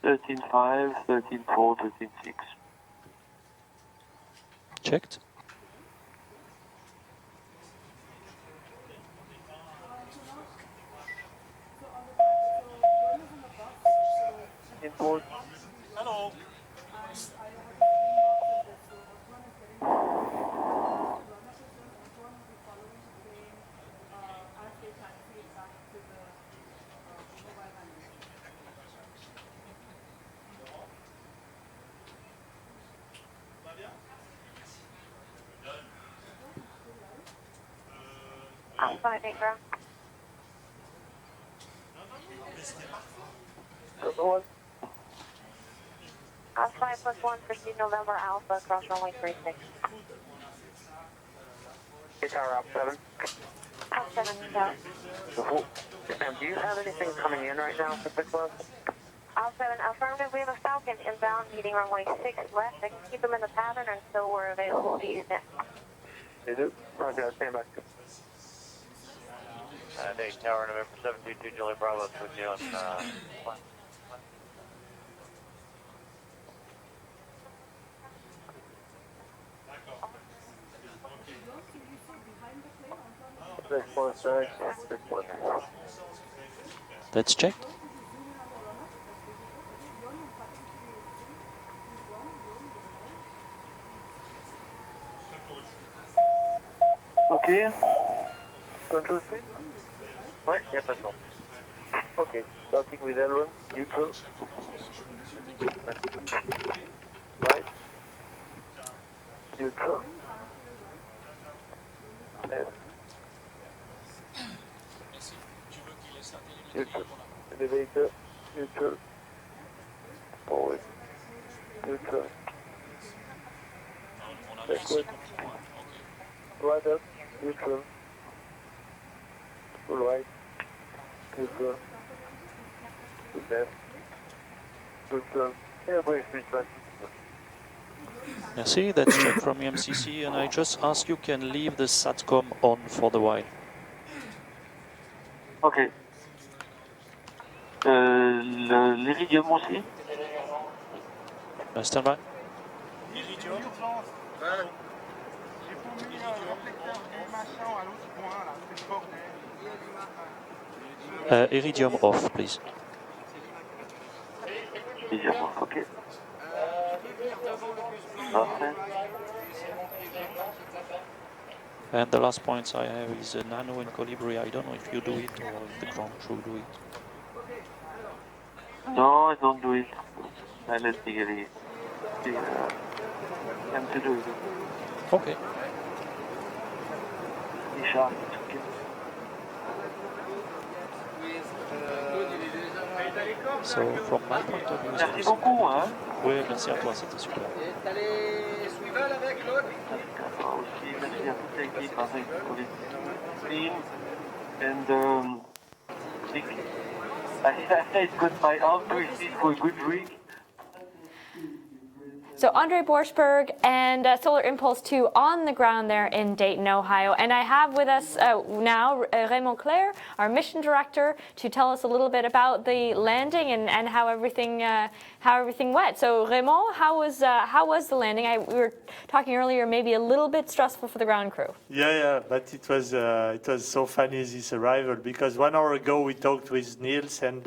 Thirteen 5, 13 4, 13 6. Checked. Import. Hello. Alpha 8 ground. Alpha 5+1, proceed November Alpha, cross runway 36. Hey, Tower Alpha 7. Alpha 7, go. Ma'am, do you have anything coming in right now for 6 months? Alpha 7, affirmative, we have a Falcon inbound, meeting runway 6 left. I can keep them in the pattern until we're available to use it. They do. Roger, stand by. Dayton Tower, November 722, Julie Bravo, with you on plan. That's checked. Okay. Control speed? Ouais, y'a pas de temps. Ok, starting with L1, neutral. Right. Neutral. Left. Neutral. Elevator. Neutral. Forward. Neutral. Backward. Right up. Neutral. Full right. Neutral. Full left. Neutral. Airway feedback. Merci, that's checked from MCC, and I just ask you can leave the SATCOM on for the while. Ok. L'Iridium aussi? Stand by. Iridium. J'ai pas mis un réflecteur et machin à l'autre point là, c'est le bordel. Iridium off, please. Iridium off, ok. Parfait. And the last points I have is Nano and Colibri. I don't know if you do it or if the ground crew do it. No, I don't do it. I let them to do it. Okay. Isha, it's okay. So from my point of view, Merci beaucoup, hein. Oui, merci à toi, c'était super. Aussi, merci à toute l'équipe, avec le team. And I said goodbye after for a good week. So André Borschberg and Solar Impulse 2 on the ground there in Dayton, Ohio. And I have with us now Raymond Claire, our mission director, to tell us a little bit about the landing and how everything went. So Raymond, how was the landing? We were talking earlier, maybe a little bit stressful for the ground crew. Yeah, but it was so funny this arrival because 1 hour ago we talked with Niels and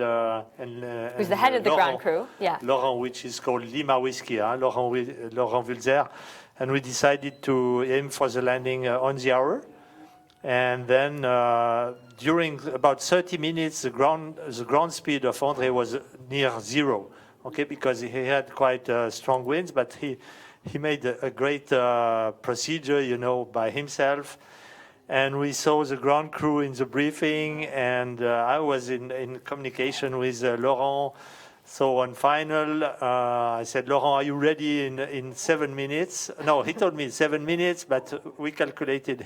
Who's the head of the ground crew? Yeah. Laurent, which is called Lima Whiskey, Laurent Vulzer, and we decided to aim for the landing on the hour. And then during about 30 minutes, the ground speed of André was near zero. Okay, because he had quite strong winds, but he made a great procedure, by himself. And we saw the ground crew in the briefing, and I was in communication with Laurent. So on final, I said, Laurent, are you ready in 7 minutes? No, he told me 7 minutes, but we calculated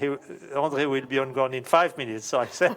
André will be on ground in 5 minutes. So I said,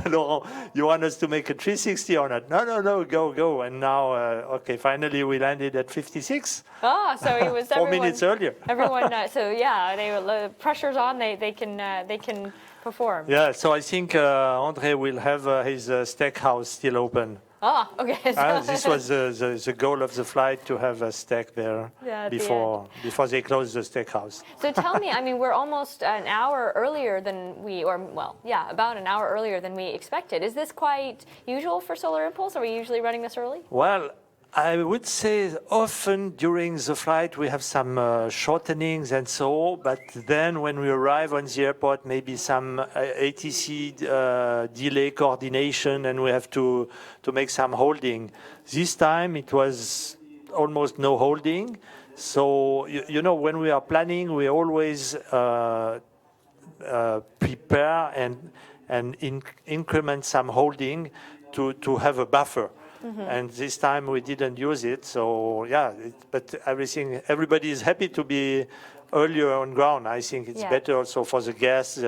Laurent, you want us to make a 360 or not? No, go. And now, okay, finally we landed at 56. Oh, so it was 4 minutes earlier. Everyone, so yeah, the pressure's on. They can perform. Yeah, so I think André will have his steakhouse still open. Oh, okay. This was the goal of the flight, to have a steak there before they close the steakhouse. So tell me, we're almost an hour earlier than about an hour earlier than we expected. Is this quite usual for Solar Impulse? Are we usually running this early? Well, I would say often during the flight we have some shortenings and so, but then when we arrive on the airport, maybe some ATC delay coordination, and we have to make some holding. This time it was almost no holding. So, when we are planning, we always prepare and increment some holding to have a buffer. And this time we didn't use it, so yeah. But everybody is happy to be earlier on ground. I think it's better also for the guests.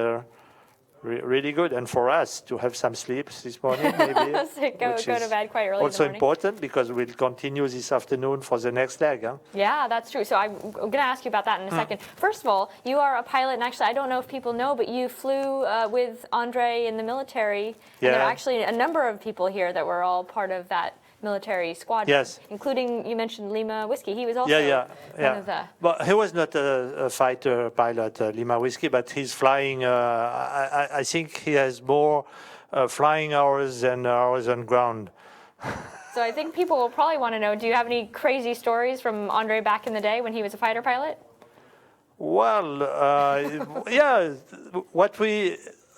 Really good, and for us to have some sleep this morning, maybe. So go to bed quite early Also in the morning. important because we'll continue this afternoon for the next leg. Huh? Yeah, that's true. So I'm going to ask you about that in a second. First of all, you are a pilot, and actually, I don't know if people know, but you flew with André in the military. And there are actually a number of people here that were all part of that military squadron. Yes. Including, you mentioned Lima Whiskey. He was also one of the... But he was not a fighter pilot, Lima Whiskey, but he's flying. I think he has more flying hours than hours on ground. So I think people will probably want to know, do you have any crazy stories from André back in the day when he was a fighter pilot? Well,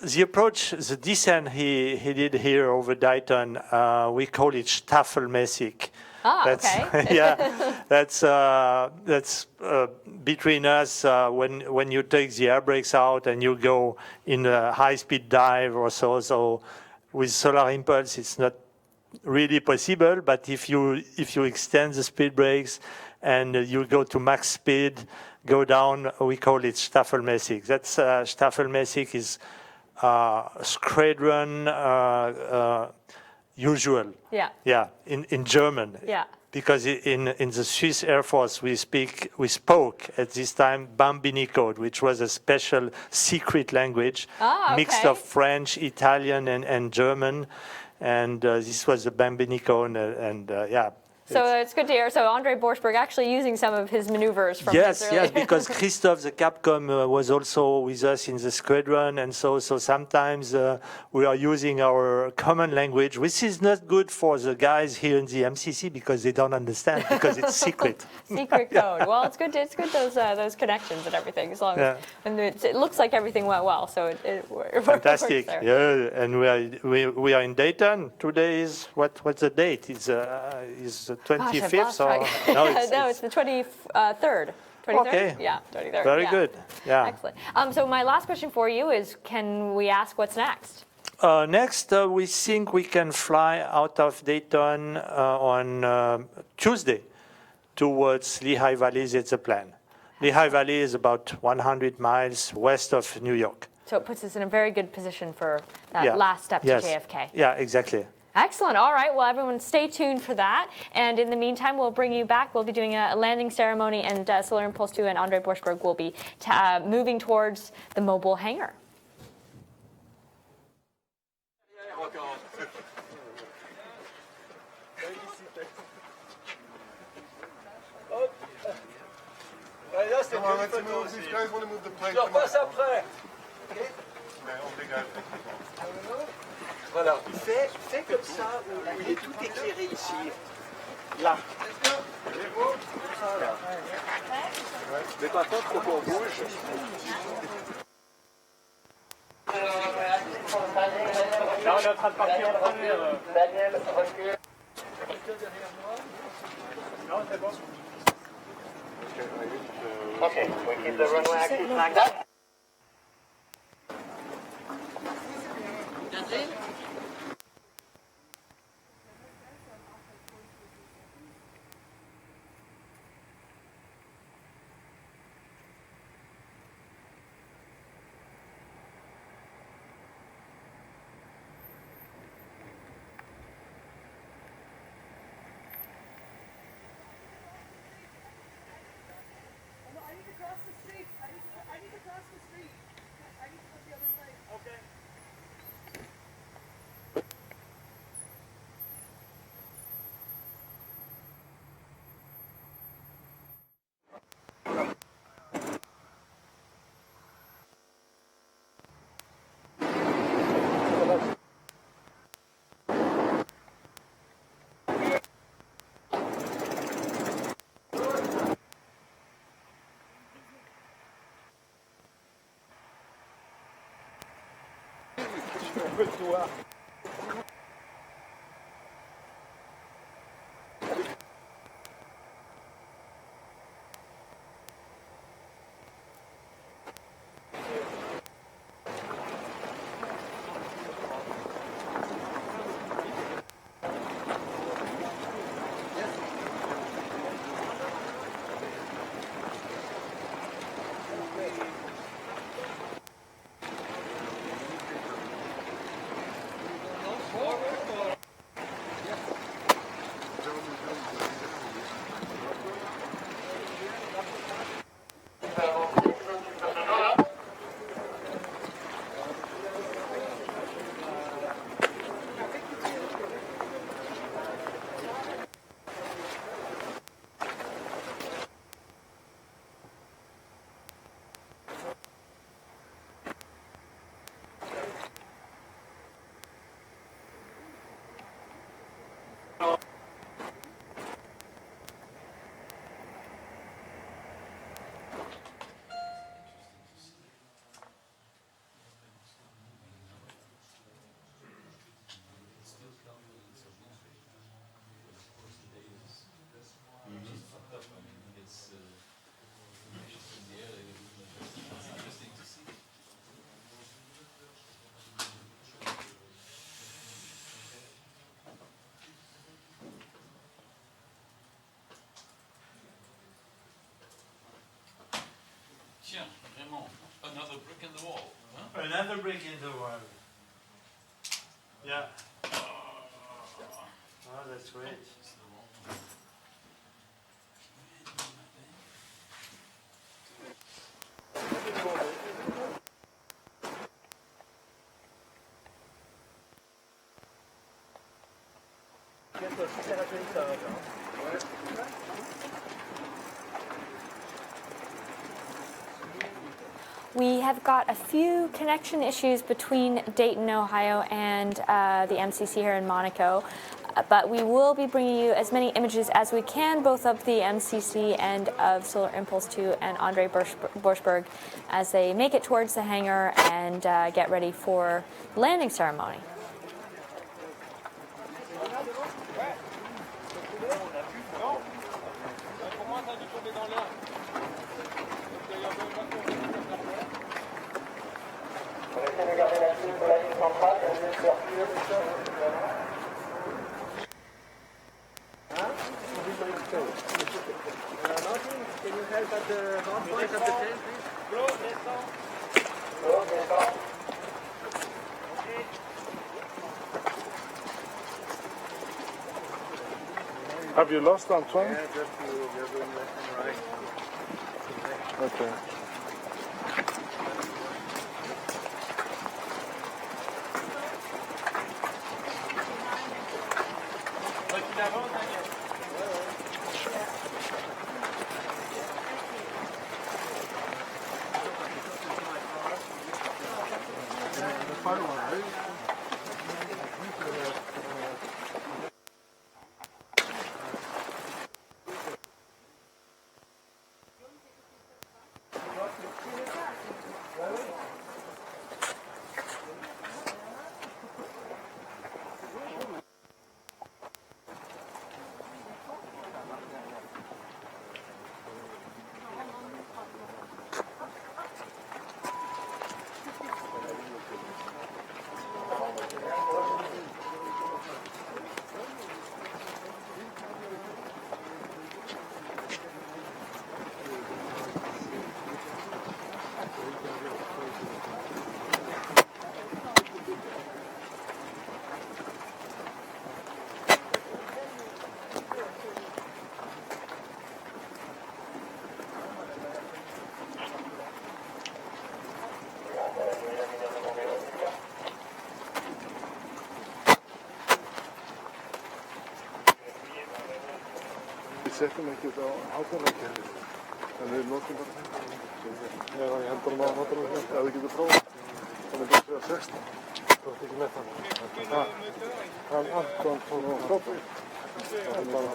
the approach, the descent he did here over Dayton, we call it staffelmäßig. Okay. That's between us when you take the air brakes out and you go in a high-speed dive or so. So with solar impulse, it's not really possible. But if you extend the speed brakes and you go to max speed, go down, we call it staffelmäßig. That's staffelmäßig is squadron usual. Yeah. In German. Yeah. Because in the Swiss Air Force we spoke at this time Bambini code, which was a special secret language mixed of French, Italian, and German, and this was the Bambini code, and yeah. So it's good to hear. So André Borschberg actually using some of his maneuvers from yes, because Christophe, the Capcom, was also with us in the squadron, and so sometimes we are using our common language, which is not good for the guys here in the MCC because they don't understand because it's secret. Secret code. Well, it's good. Those connections and everything. As long as and it looks like everything went well, so it fantastic. Works there. Yeah, and we are in Dayton. Today is what's the date? It's the 25th or no, it's the 23rd. 23rd? Okay. Yeah, 23rd. Very good. Yeah. Excellent. So my last question for you is, can we ask what's next? Next, we think we can fly out of Dayton on Tuesday towards Lehigh Valley. That's the plan. Lehigh Valley is about 100 miles west of New York. So it puts us in a very good position for that last step to JFK. Yeah, exactly. Excellent. All right. Well, everyone stay tuned for that. And in the meantime, we'll bring you back. We'll be doing a landing ceremony, and Solar Impulse 2 and André Borschberg will be moving towards the mobile hangar. Come on, let's move. These guys want to move the plane. Je repasse après. Voilà. Fais comme ça, où il est tout éclairé ici. Là. Voilà. Mais par contre, faut qu'on bouge. Là, on est en train de partir en première. Daniel, recule. Non, c'est bon. Okay, we keep the runway axis knocked up. Tiens, vraiment, another brick in the wall. Huh? Another brick in the wall. Yeah. Oh, that's great. We have got a few connection issues between Dayton, Ohio and the MCC here in Monaco, but we will be bringing you as many images as we can, both of the MCC and of Solar Impulse 2 and André Borschberg as they make it towards the hangar and get ready for the landing ceremony. Can you help at the hard point of the tent, Have you lost Antoine? Yeah, just you're going left and right. Okay. setjum ekki þetta á hátalarkerfið. Þannig við notum bara þetta. Já, ég hendur hann á hátalarkerfið. Ef við getum prófað. Þannig að það er 16. Þú ert ekki með þannig. Hann Anton tók á stoppi. Það er bara...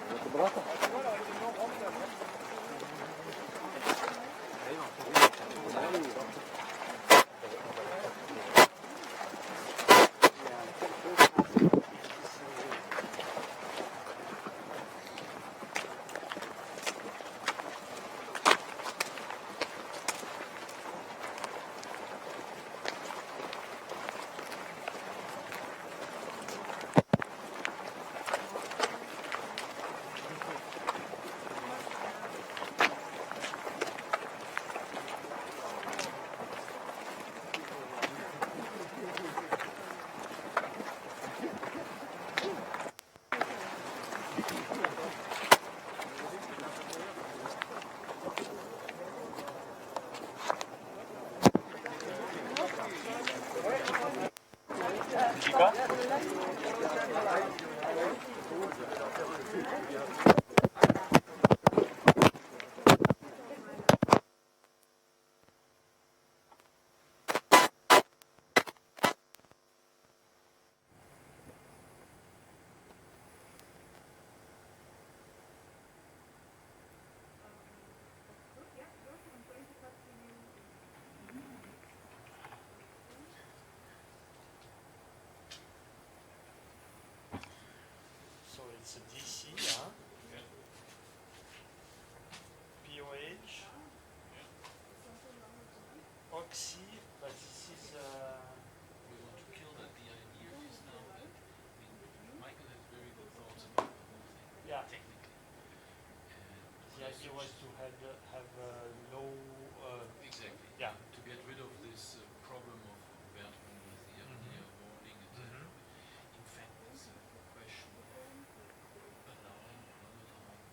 Þetta er bara þetta. it's DC, huh? POH, Oxy, but this is. We want to kill that. The idea is now that Michael had very good thoughts about the whole thing, technically. The idea was to have low. Exactly. Yeah. To get rid of this problem of Bertrand with the air warning, etc. In fact, it's a question of allowing or not allowing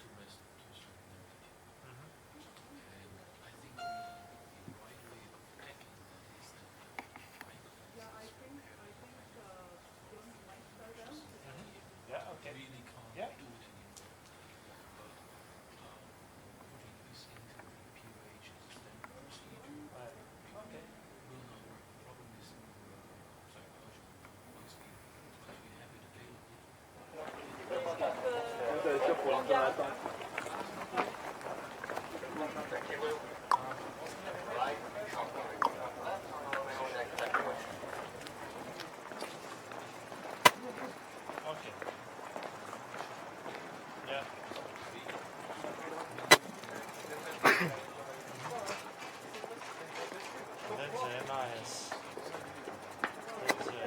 to rest to a certain altitude. And I think the right way of tackling that is that Michael really can't do it anymore. But putting this into the POH as a standard procedure will not work. The problem is psychological. Once we have it available. Okay. Yeah. That's the MIS. That's the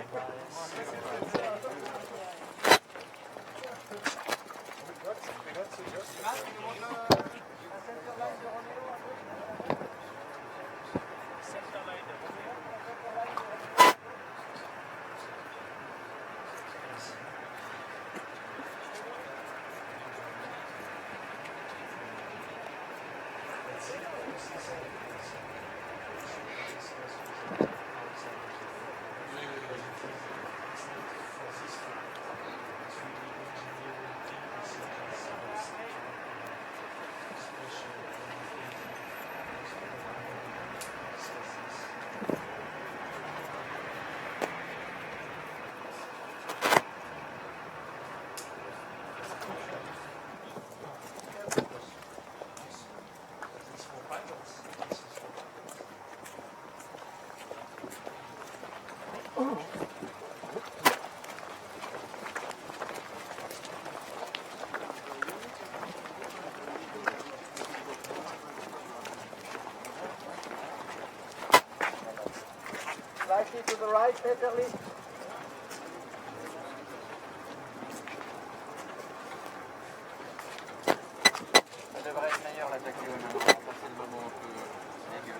Slightly to the right, Peterly. Ça devrait être meilleur l'attaque maintenant. C'est le moment un peu dégueu.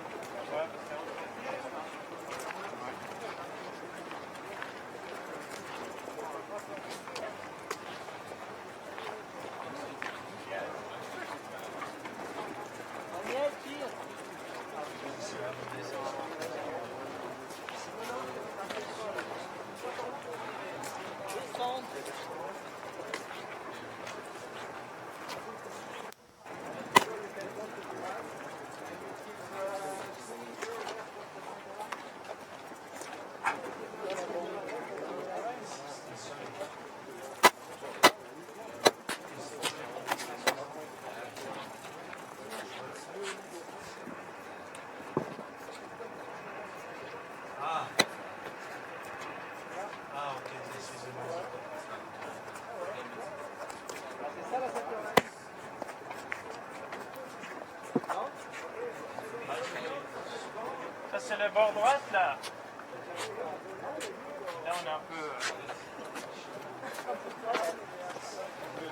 Ça c'est le bord droite là. Là on est un peu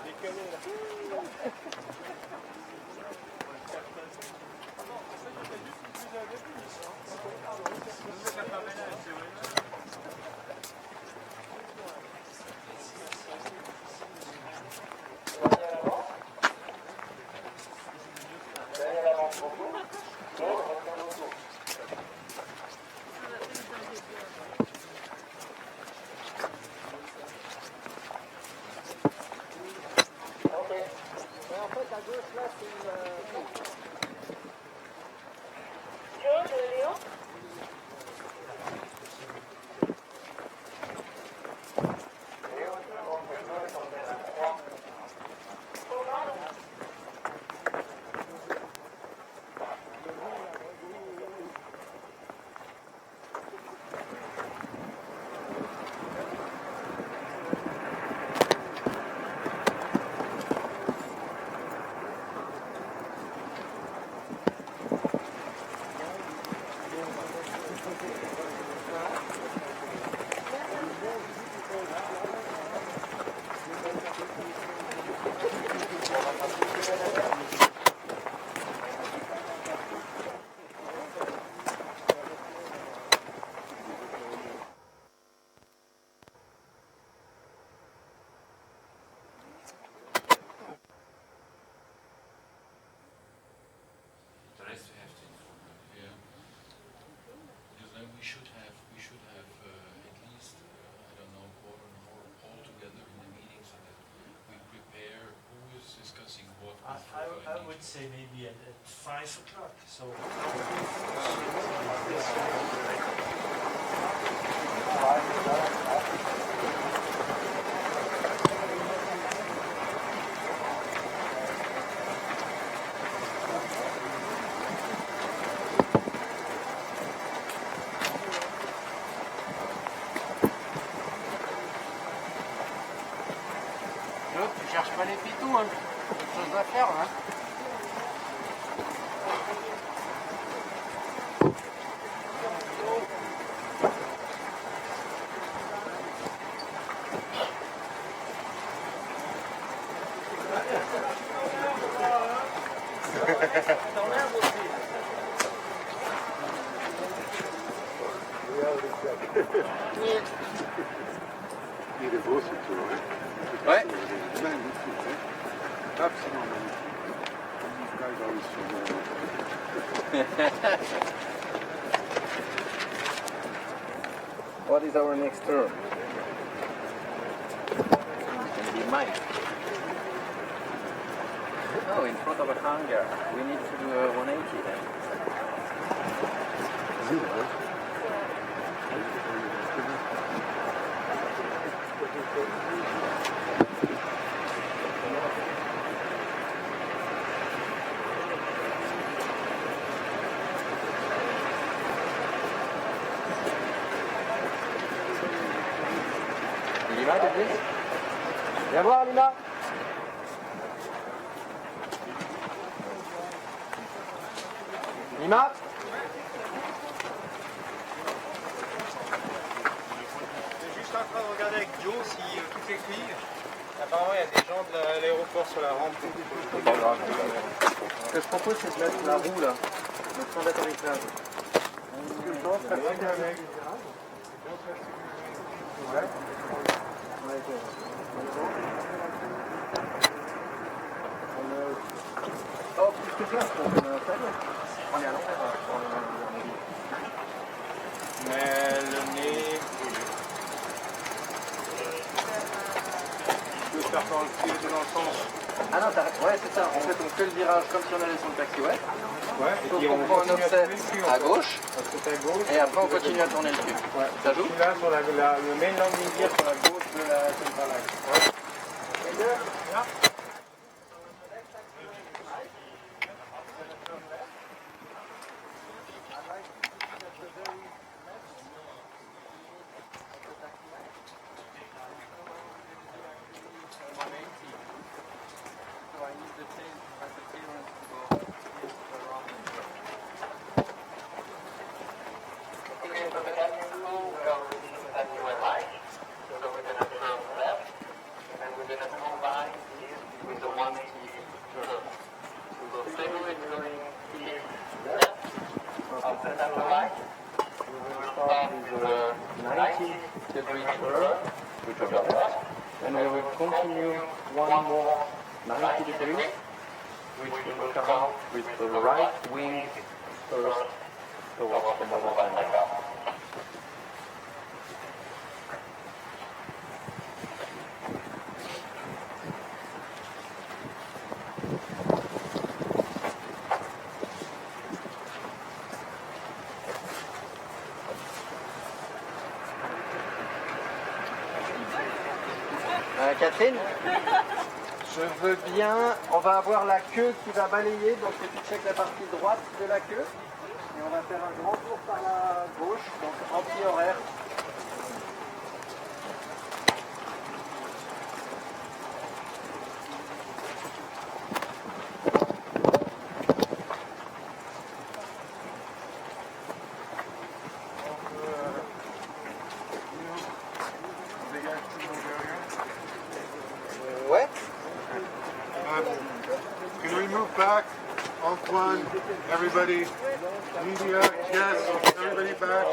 décalé là. Joe, Julio. The rest we have to inform them, yeah. Because then we should have at least I don't know, quarter an hour all together in the meeting so that we prepare who is discussing what. I would say maybe at 5 o'clock. So. Tu cherches pas les pitous, hein. Quelque chose à faire, hein. Il est beau ce tour, hein. Ouais. Magnifique, hein. Absolument magnifique. What is our next turn? Can be mine. Oh, in front of a hangar. We need to do a 180 then. Lima, David? Viens voir, Lima. Lima? Je suis juste en train de regarder avec Joe si tout est clean. Apparemment, il y a des gens de l'aéroport sur la rampe. C'est pas grave. Ce que je propose, c'est de mettre la roue là, le point d'atterrissage. Oh, plus que ça, on est à l'envers. Mais le nez. Je peux faire dans le pied dans le sens. Ah non, ouais, c'est ça. En fait, on fait le virage comme si on allait sur le taxiway. Ouais, et puis on prend un offset à gauche. À Et après, on continue à tourner le cul. Ouais. Ça joue? Je suis là sur le main landing gear sur la gauche de la center line. Ouais. Là. And we will continue one more 90 degrees, which will come with the right wing first towards the mobile hangar. Catherine, je veux bien, on va avoir la queue qui va balayer, donc tu checkes la partie droite de la queue, et on va faire un grand tour par la gauche, donc anti-horaire. Everybody, media, yes, everybody back.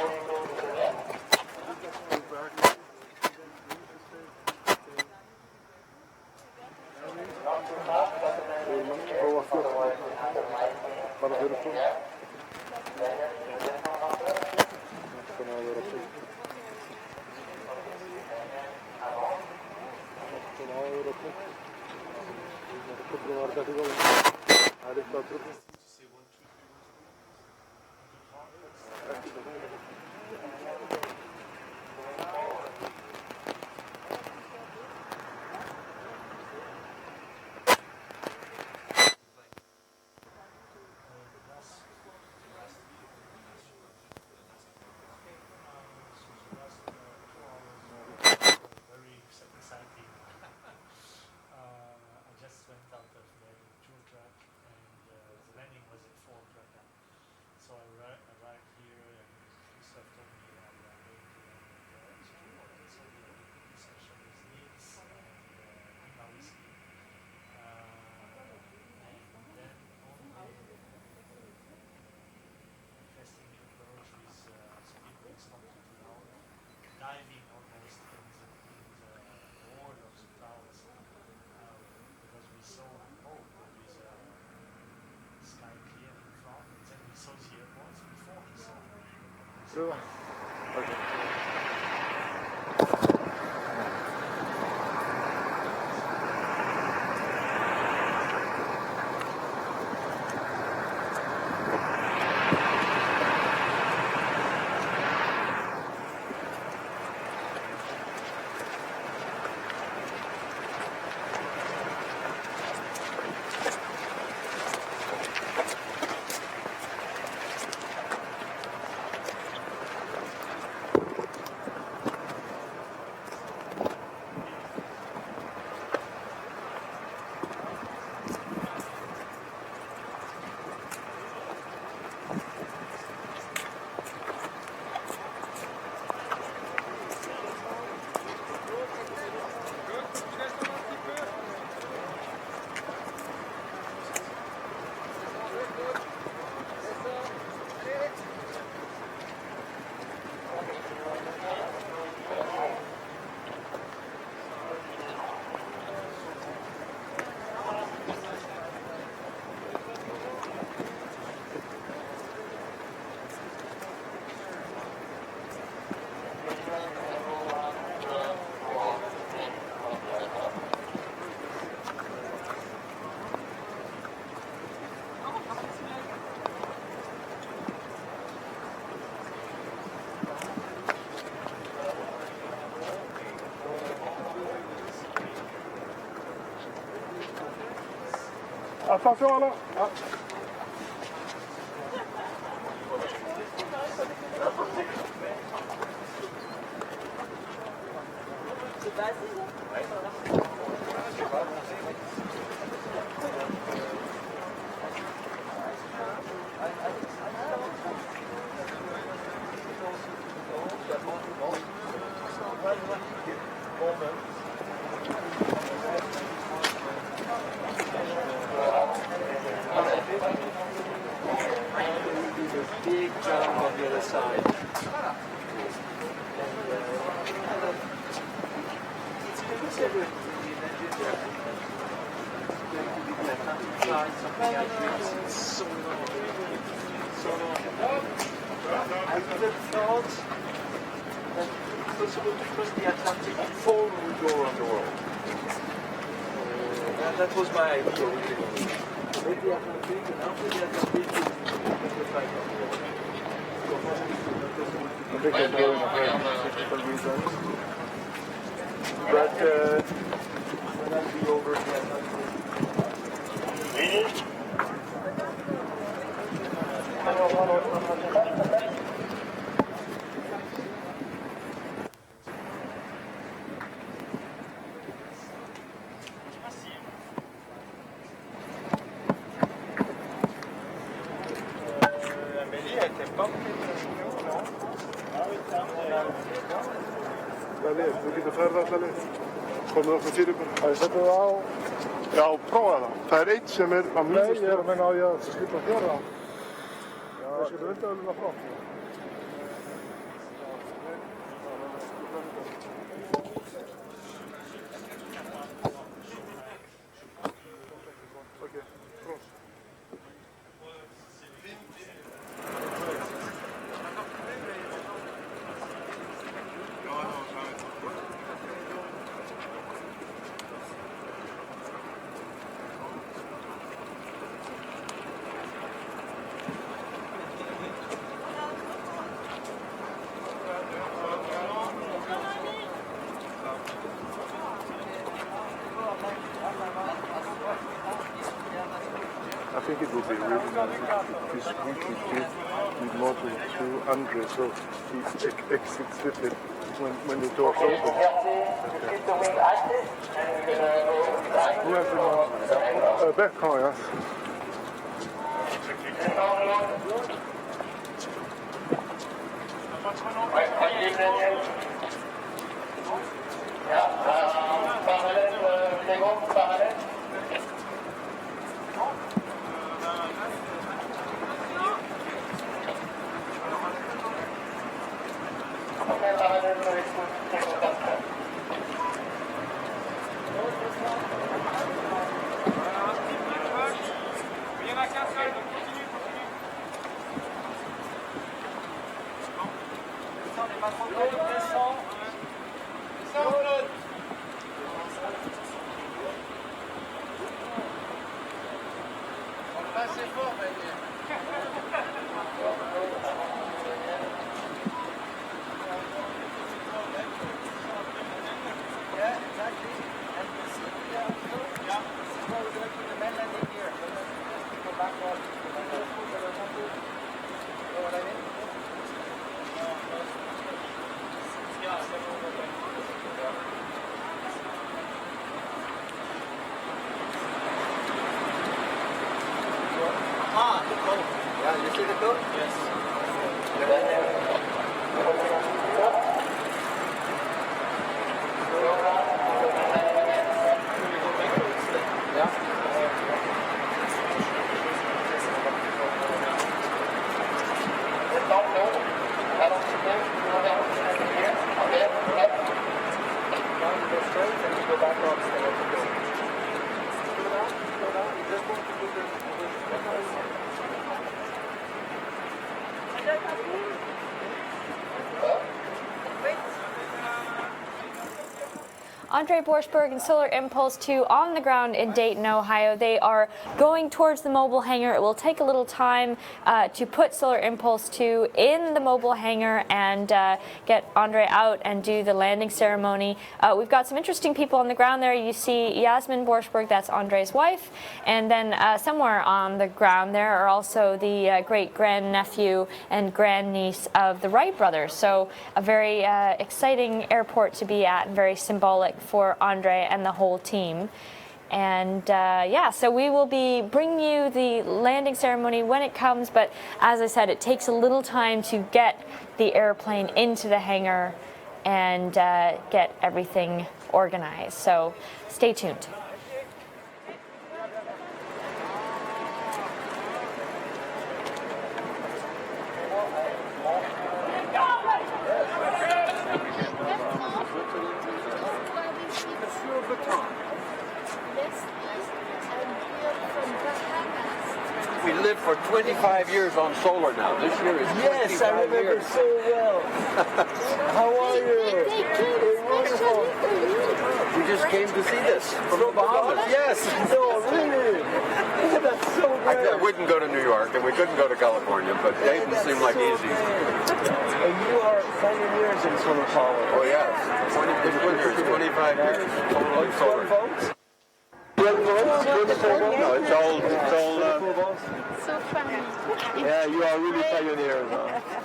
Attention là. Ah. Big jump on the other side. It's because everything we imagined there. Something like this. It's so long. So long. I would have thought that it's possible to cross the Atlantic before we would go around the world. That was my idea originally. Make the Atlantic, and after the Atlantic, we try to go. I think they're going ahead for technical reasons. But when I'll be over the Atlantic. Þú getur ferðast að leið. Komðu okkur fyrir bara. Það setur það á. Já, prófa það. Það eitt sem á mínus. Nei, ég að meina á ég að skipa fjara. Ska du inte öva fram? Okej, cross. I think it would be really nice if this weekly trip with Martin to André, so he exits with it when the doors open. Okay. Who has the back car, yes. Yeah, you see the code? Yes. André Borschberg and Solar Impulse 2 on the ground in Dayton, Ohio. They are going towards the mobile hangar. It will take a little time to put Solar Impulse 2 in the mobile hangar and get André out and do the landing ceremony. We've got some interesting people on the ground there. You see Yasmin Borschberg, that's André's wife, and then somewhere on the ground there are also the great-grandnephew and grandniece of the Wright brothers. So a very exciting airport to be at and very symbolic for André and the whole team. And yeah, so we will be bringing you the landing ceremony when it comes, but as I said, it takes a little time to get the airplane into the hangar and get everything organized. So stay tuned. We lived for 25 years on solar now. This year is 25 Yes, I remember years. so well. How are you? Wonderful. We just came to see this from the Bahamas. Yes. No, really? That's so great. I wouldn't go to New York and we couldn't go to California, but Dayton seemed like easy. And you are pioneers in solar power. Oh yes, 25 years. Totally solar. 12 volts? No, it's all. So funny. Yeah, you are really pioneers.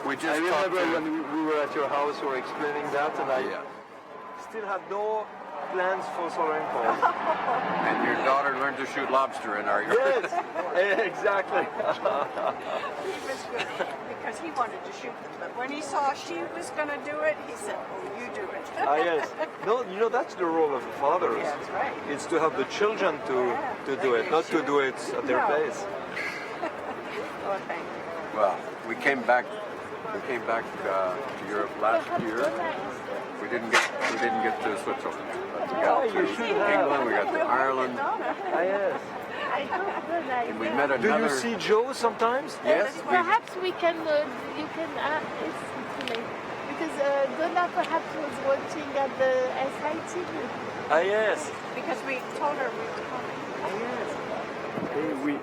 We just I remember talked to- when we were at your house, you were explaining that, and I still had no plans for solar impulse. And your daughter learned to shoot lobster in our yard. Yes, exactly. He was good because he wanted to shoot them, but when he saw she was going to do it, he said, "Oh, you do it." Yes. No, you know, that's the role of the fathers. Yeah, that's right. It's to have the children to do it, not to do it at their No. pace. Oh, thank you. Well, we came back to Europe last year. We didn't get to Switzerland. But we got to England. We got to Ireland. Yes. And we met another. Do you see Joe sometimes? Yes. Perhaps we can. You can. It's too late because Donna perhaps was watching at the SIT. Yes. Because we told her we were coming. Yes. Et oui.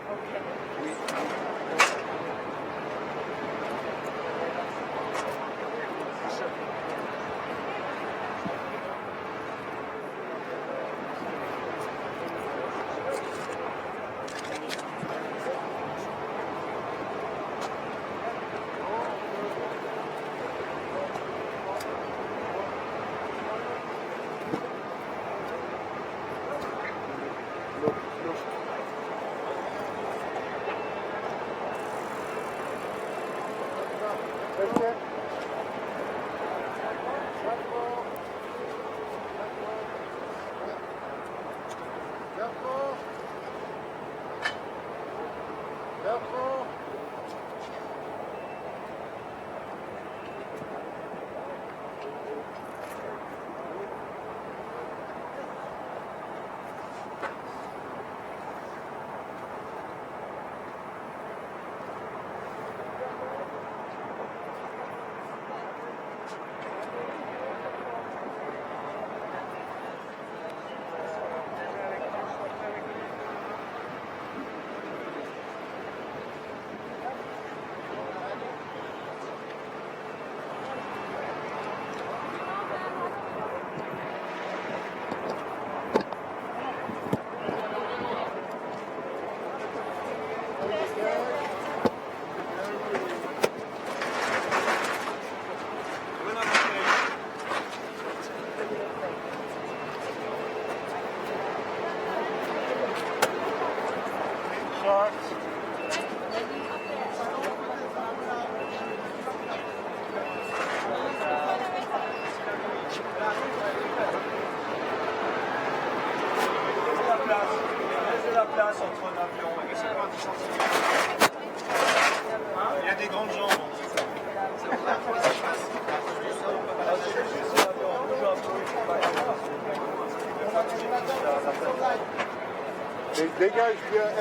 Dégage bien, you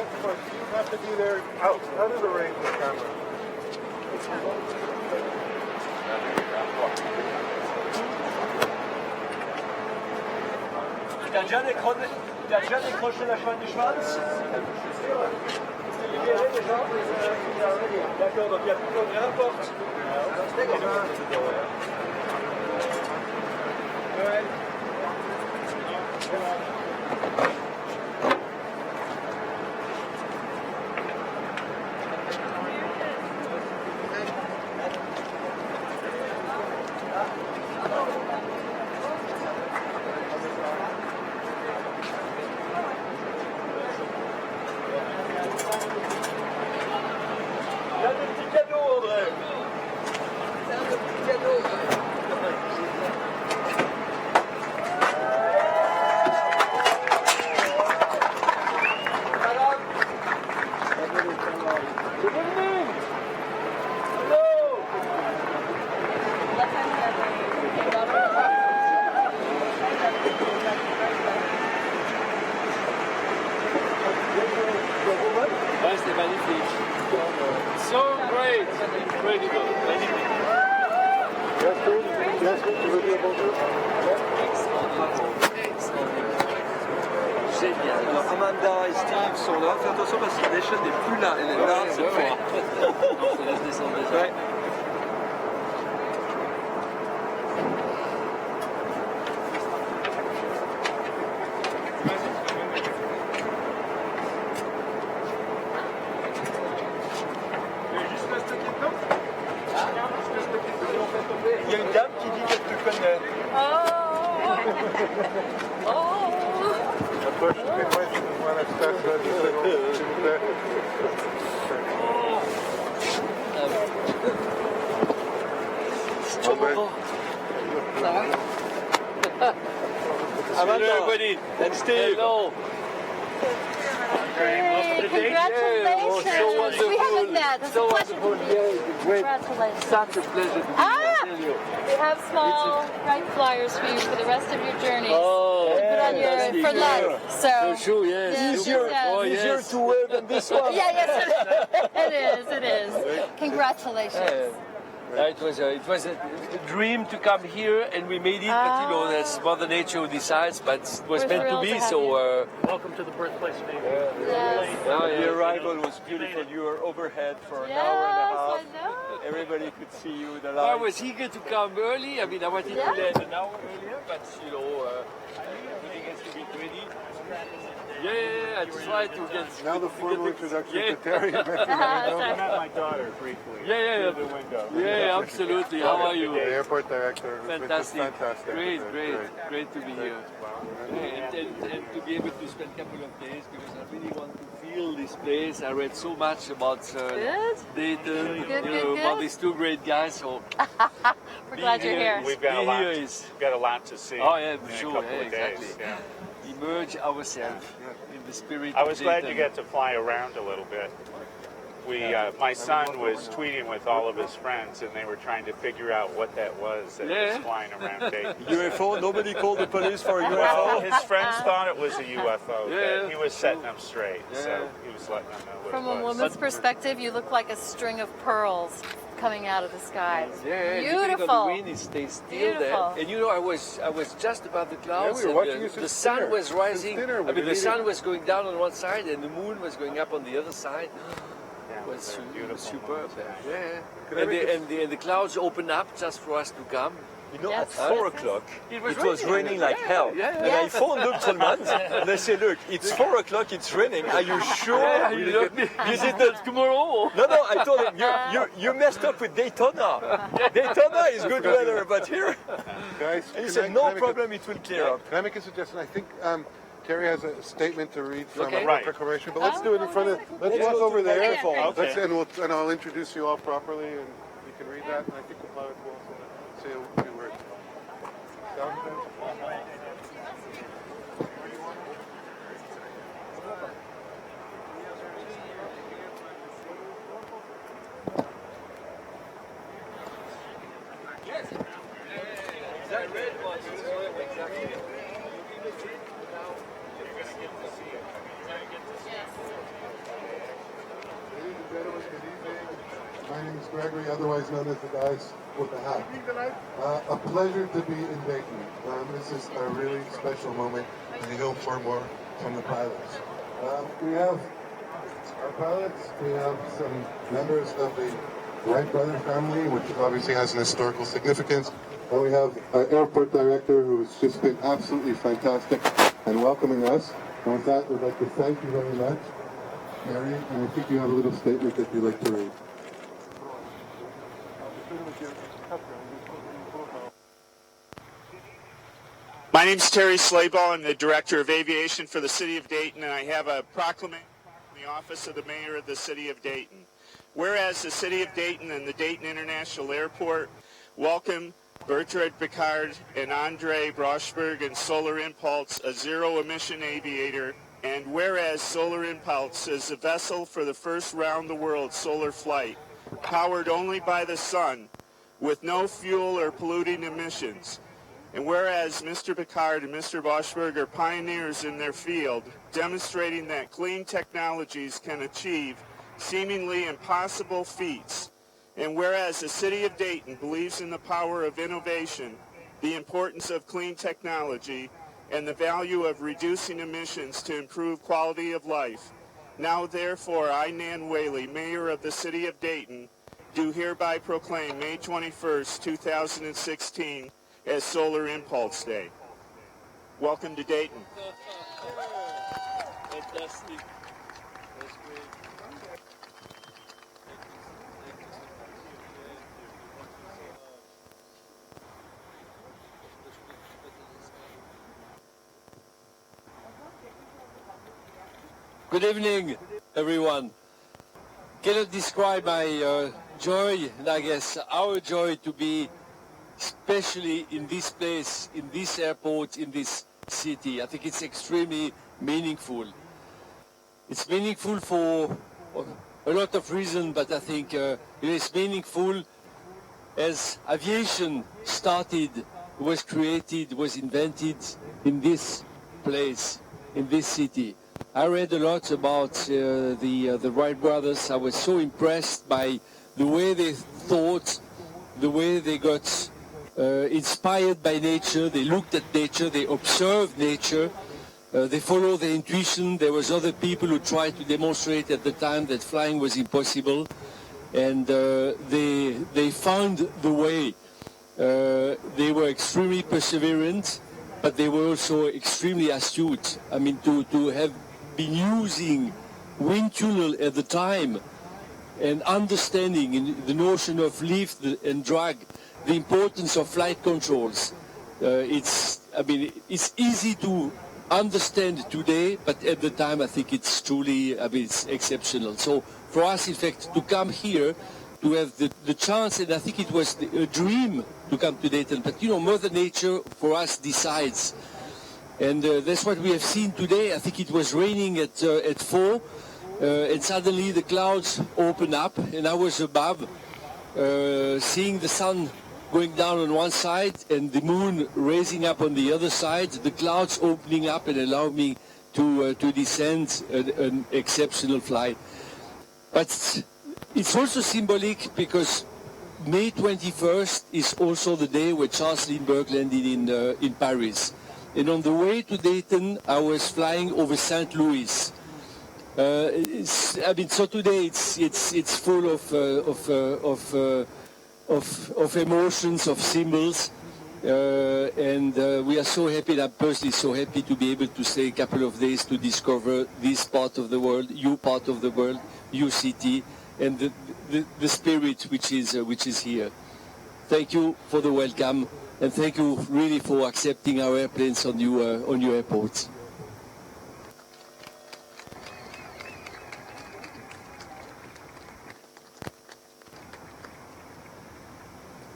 have to be there out of the range of the camera. T'as déjà décroché la chouette du Schwanz? D'accord, donc il y a plus de rapporte. Noël. Il y a des petits cadeaux, André. C'est un petit cadeau. Ouais, c'était magnifique. So great. Incredible. Jasper, tu veux dire bonjour? Génial. Alors Amanda et Steve sont là. Fais attention parce que l'échelle n'est plus là. Elle est là cette fois. On se laisse descendre déjà. Ouais. Il y a une dame qui dit qu'elle te connaît. Approche-moi, je la station, s'il vous plaît. Ça va? Amanda and Steve. Hello. Hey, congratulations. We haven't met. It's a pleasure to meet you. Congratulations. Such a pleasure to meet you. We have small bright flyers for you for the rest of your journey. Oh, to put on your for life. So for sure, yes. Easier to wear than this one. Yeah, yes, it is. Congratulations. It was a dream to come here, and we made it. But you know, that's Mother Nature who decides. But it was meant to be. So welcome to the birthplace of aviation. The arrival was beautiful. You were overhead for an hour and a half. I know. Everybody could see you. The I was eager to come early. I mean, I wanted to land an hour earlier, but you know, everything has to be ready. I tried to get. Now the formal introduction to Terry. I met my daughter briefly. Through the window. Yeah, absolutely. How are you? The airport director. Fantastic. Fantastic. Great to be here. And to be able to spend a couple of days because I really want to feel this place. I read so much about Dayton, about these two great guys. So we're glad you're here. We've got a lot to see. Oh yeah, in for a sure. couple of Exactly. days. Yeah. Immerse ourselves in the spirit. I was of glad Dayton. you got to fly around a little bit. My son was tweeting with all of his friends, and they were trying to figure out what that was that was flying around Dayton. UFO? Nobody called the police for a UFO? Well, his friends thought it was a UFO. But he was setting them straight, so he was letting them know what From it a was. woman's perspective, you look like a string of pearls coming out of the sky. Beautiful. The wind, it stays still there. And you know, I was just above the clouds. we were watching you the sun dinner. was rising. Dinner, I mean, the sun was going down on one side, and the moon was going up on the other side. It was superb. And the clouds opened up just for us to come. You know, at 4 o'clock, it was raining like hell. And I phoned Luxembourg, and I said, look, it's 4 o'clock, it's raining. Are you sure? You did that tomorrow. No, I told him, you messed up with Daytona. Daytona is good weather, but here... Guys, and he said, no problem, it will clear up. Can I make a suggestion? I think Terry has a statement to read from Okay. a Right. proclamation, but let's do it in front of. Let's walk over there. And I'll introduce you all properly, and you can read that. And I think the pilot will also say a few words. Sound good? My name is Gregory, otherwise known as the guys with the hat. A pleasure to be in Dayton. This is a really special moment, and I hope for more from the pilots. We have our pilots, we have some members of the Wright brother family, which obviously has an historical significance. And we have our airport director, who's just been absolutely fantastic and welcoming us. And with that, we'd like to thank you very much, Mary, and I think you have a little statement that you'd like to read. My name's Terry Slayball. I'm the Director of Aviation for the City of Dayton, and I have a proclamation from the Office of the Mayor of the City of Dayton. Whereas the City of Dayton and the Dayton International Airport welcome Bertrand Picard and André Borschberg and Solar Impulse, a zero-emission aviator, and whereas Solar Impulse is a vessel for the first round-the-world solar flight, powered only by the sun, with no fuel or polluting emissions. And whereas Mr. Picard and Mr. Borschberg are pioneers in their field, demonstrating that clean technologies can achieve seemingly impossible feats. And whereas the City of Dayton believes in the power of innovation, the importance of clean technology, and the value of reducing emissions to improve quality of life, now therefore I, Nan Whaley, Mayor of the City of Dayton, do hereby proclaim May 21st, 2016 as Solar Impulse Day. Welcome to Dayton. Fantastic. That's great. Good evening, everyone. Cannot describe my joy, and I guess our joy to be especially in this place, in this airport, in this city. I think it's extremely meaningful. It's meaningful for a lot of reasons, but I think it is meaningful as aviation started, was created, was invented in this place, in this city. I read a lot about the Wright brothers. I was so impressed by the way they thought, the way they got inspired by nature. They looked at nature, they observed nature, they followed their intuition. There was other people who tried to demonstrate at the time that flying was impossible, and they found the way. They were extremely perseverant, but they were also extremely astute. I mean, to have been using wind tunnel at the time and understanding in the notion of lift and drag, the importance of flight controls. It's easy to understand today, but at the time I think it's truly, it's exceptional. So for us, in fact, to come here, to have the chance, and I think it was a dream to come to Dayton, but Mother Nature for us decides. And that's what we have seen today. I think it was raining at 4, and suddenly the clouds opened up, and I was above, seeing the sun going down on one side and the moon raising up on the other side, the clouds opening up and allowing me to descend an exceptional flight. But it's also symbolic because May 21st is also the day where Charles Lindbergh landed in Paris. And on the way to Dayton, I was flying over St. Louis. So today it's full of emotions, of symbols, and we are so happy, and I'm personally so happy to be able to stay a couple of days to discover this part of the world, your part of the world, your city, and the spirit which is here. Thank you for the welcome, and thank you really for accepting our airplanes on your airport.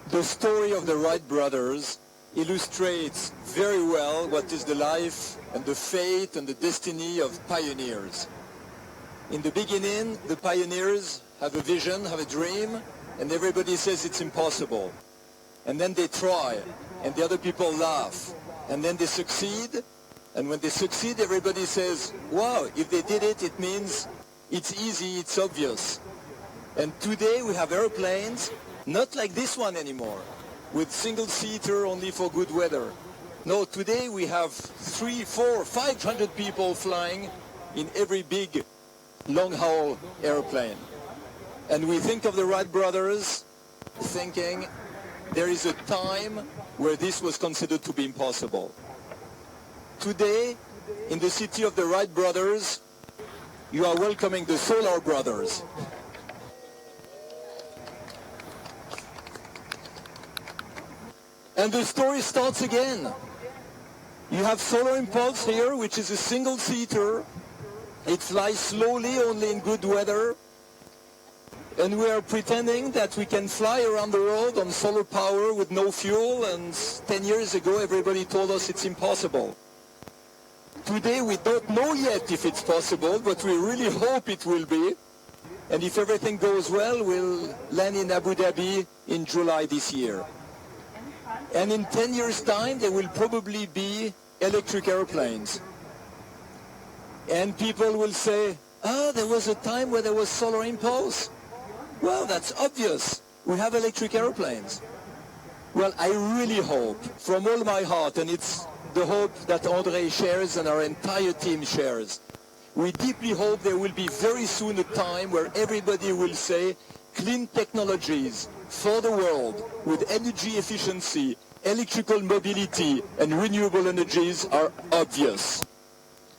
The story of the Wright brothers illustrates very well what is the life and the fate and the destiny of pioneers. In the beginning, the pioneers have a vision, have a dream, and everybody says it's impossible. And then they try, and the other people laugh. And then they succeed, and when they succeed, everybody says, wow, if they did it, it means it's easy, it's obvious. And today we have airplanes, not like this one anymore, with single-seater only for good weather. No, today we have 300, 400, 500 people flying in every big long-haul airplane. And we think of the Wright brothers thinking there is a time where this was considered to be impossible. Today, in the city of the Wright brothers, you are welcoming the Solar brothers. And the story starts again. You have Solar Impulse here, which is a single-seater. It flies slowly, only in good weather. And we are pretending that we can fly around the world on solar power with no fuel, and 10 years ago everybody told us it's impossible. Today we don't know yet if it's possible, but we really hope it will be. And if everything goes well, we'll land in Abu Dhabi in July this year. And in 10 years' time, there will probably be electric airplanes. And people will say, there was a time where there was Solar Impulse. Well, that's obvious. We have electric airplanes. Well, I really hope, from all my heart, and it's the hope that André shares and our entire team shares, we deeply hope there will be very soon a time where everybody will say clean technologies for the world with energy efficiency, electrical mobility, and renewable energies are obvious.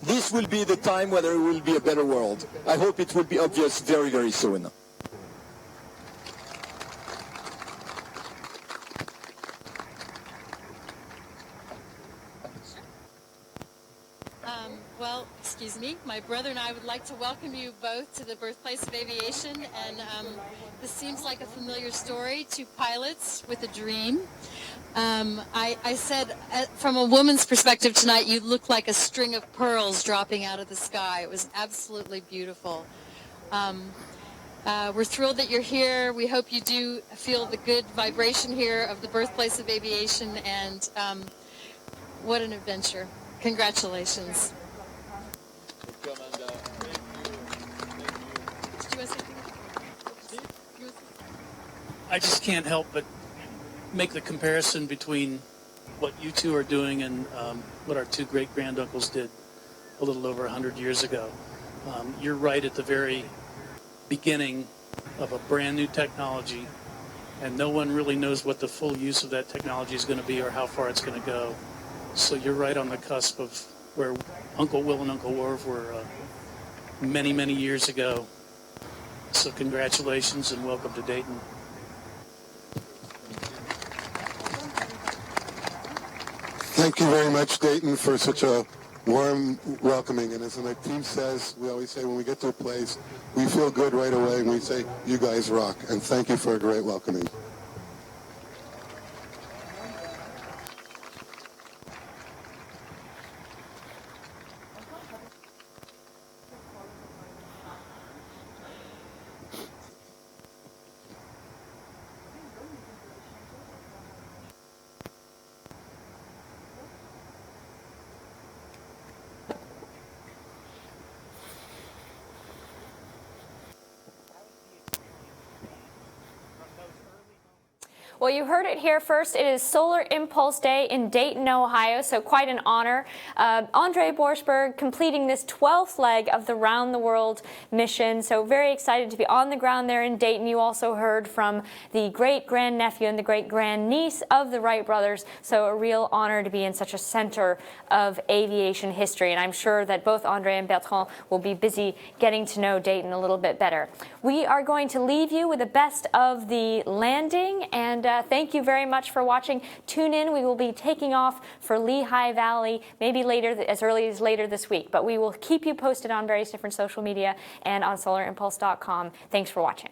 This will be the time where there will be a better world. I hope it will be obvious very, very soon. Well, excuse me, my brother and I would like to welcome you both to the birthplace of aviation, and this seems like a familiar story to pilots with a dream. I said, from a woman's perspective tonight, you look like a string of pearls dropping out of the sky. It was absolutely beautiful. We're thrilled that you're here. We hope you do feel the good vibration here of the birthplace of aviation, and what an adventure. Congratulations. Thank you, Amanda. Did you want to say anything? I just can't help but make the comparison between what you two are doing and what our two great-granduncles did a little over 100 years ago. You're right at the very beginning of a brand new technology, and no one really knows what the full use of that technology is going to be or how far it's going to go. So you're right on the cusp of where Uncle Will and Uncle Worf were many, many years ago. So congratulations and welcome to Dayton. Thank you very much, Dayton, for such a warm welcoming. And as my team says, we always say when we get to a place, we feel good right away, and we say, you guys rock. And thank you for a great welcoming. Well, you heard it here first. It is Solar Impulse Day in Dayton, Ohio, so quite an honor. André Borschberg completing this 12th leg of the Round the World mission, so very excited to be on the ground there in Dayton. You also heard from the great-grandnephew and the great-grandniece of the Wright brothers, so a real honor to be in such a center of aviation history, and I'm sure that both André and Bertrand will be busy getting to know Dayton a little bit better. We are going to leave you with the best of the landing, and thank you very much for watching. Tune in. We will be taking off for Lehigh Valley, maybe later, as early as later this week. But we will keep you posted on various different social media and on solarimpulse.com. Thanks for watching.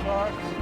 Sharks.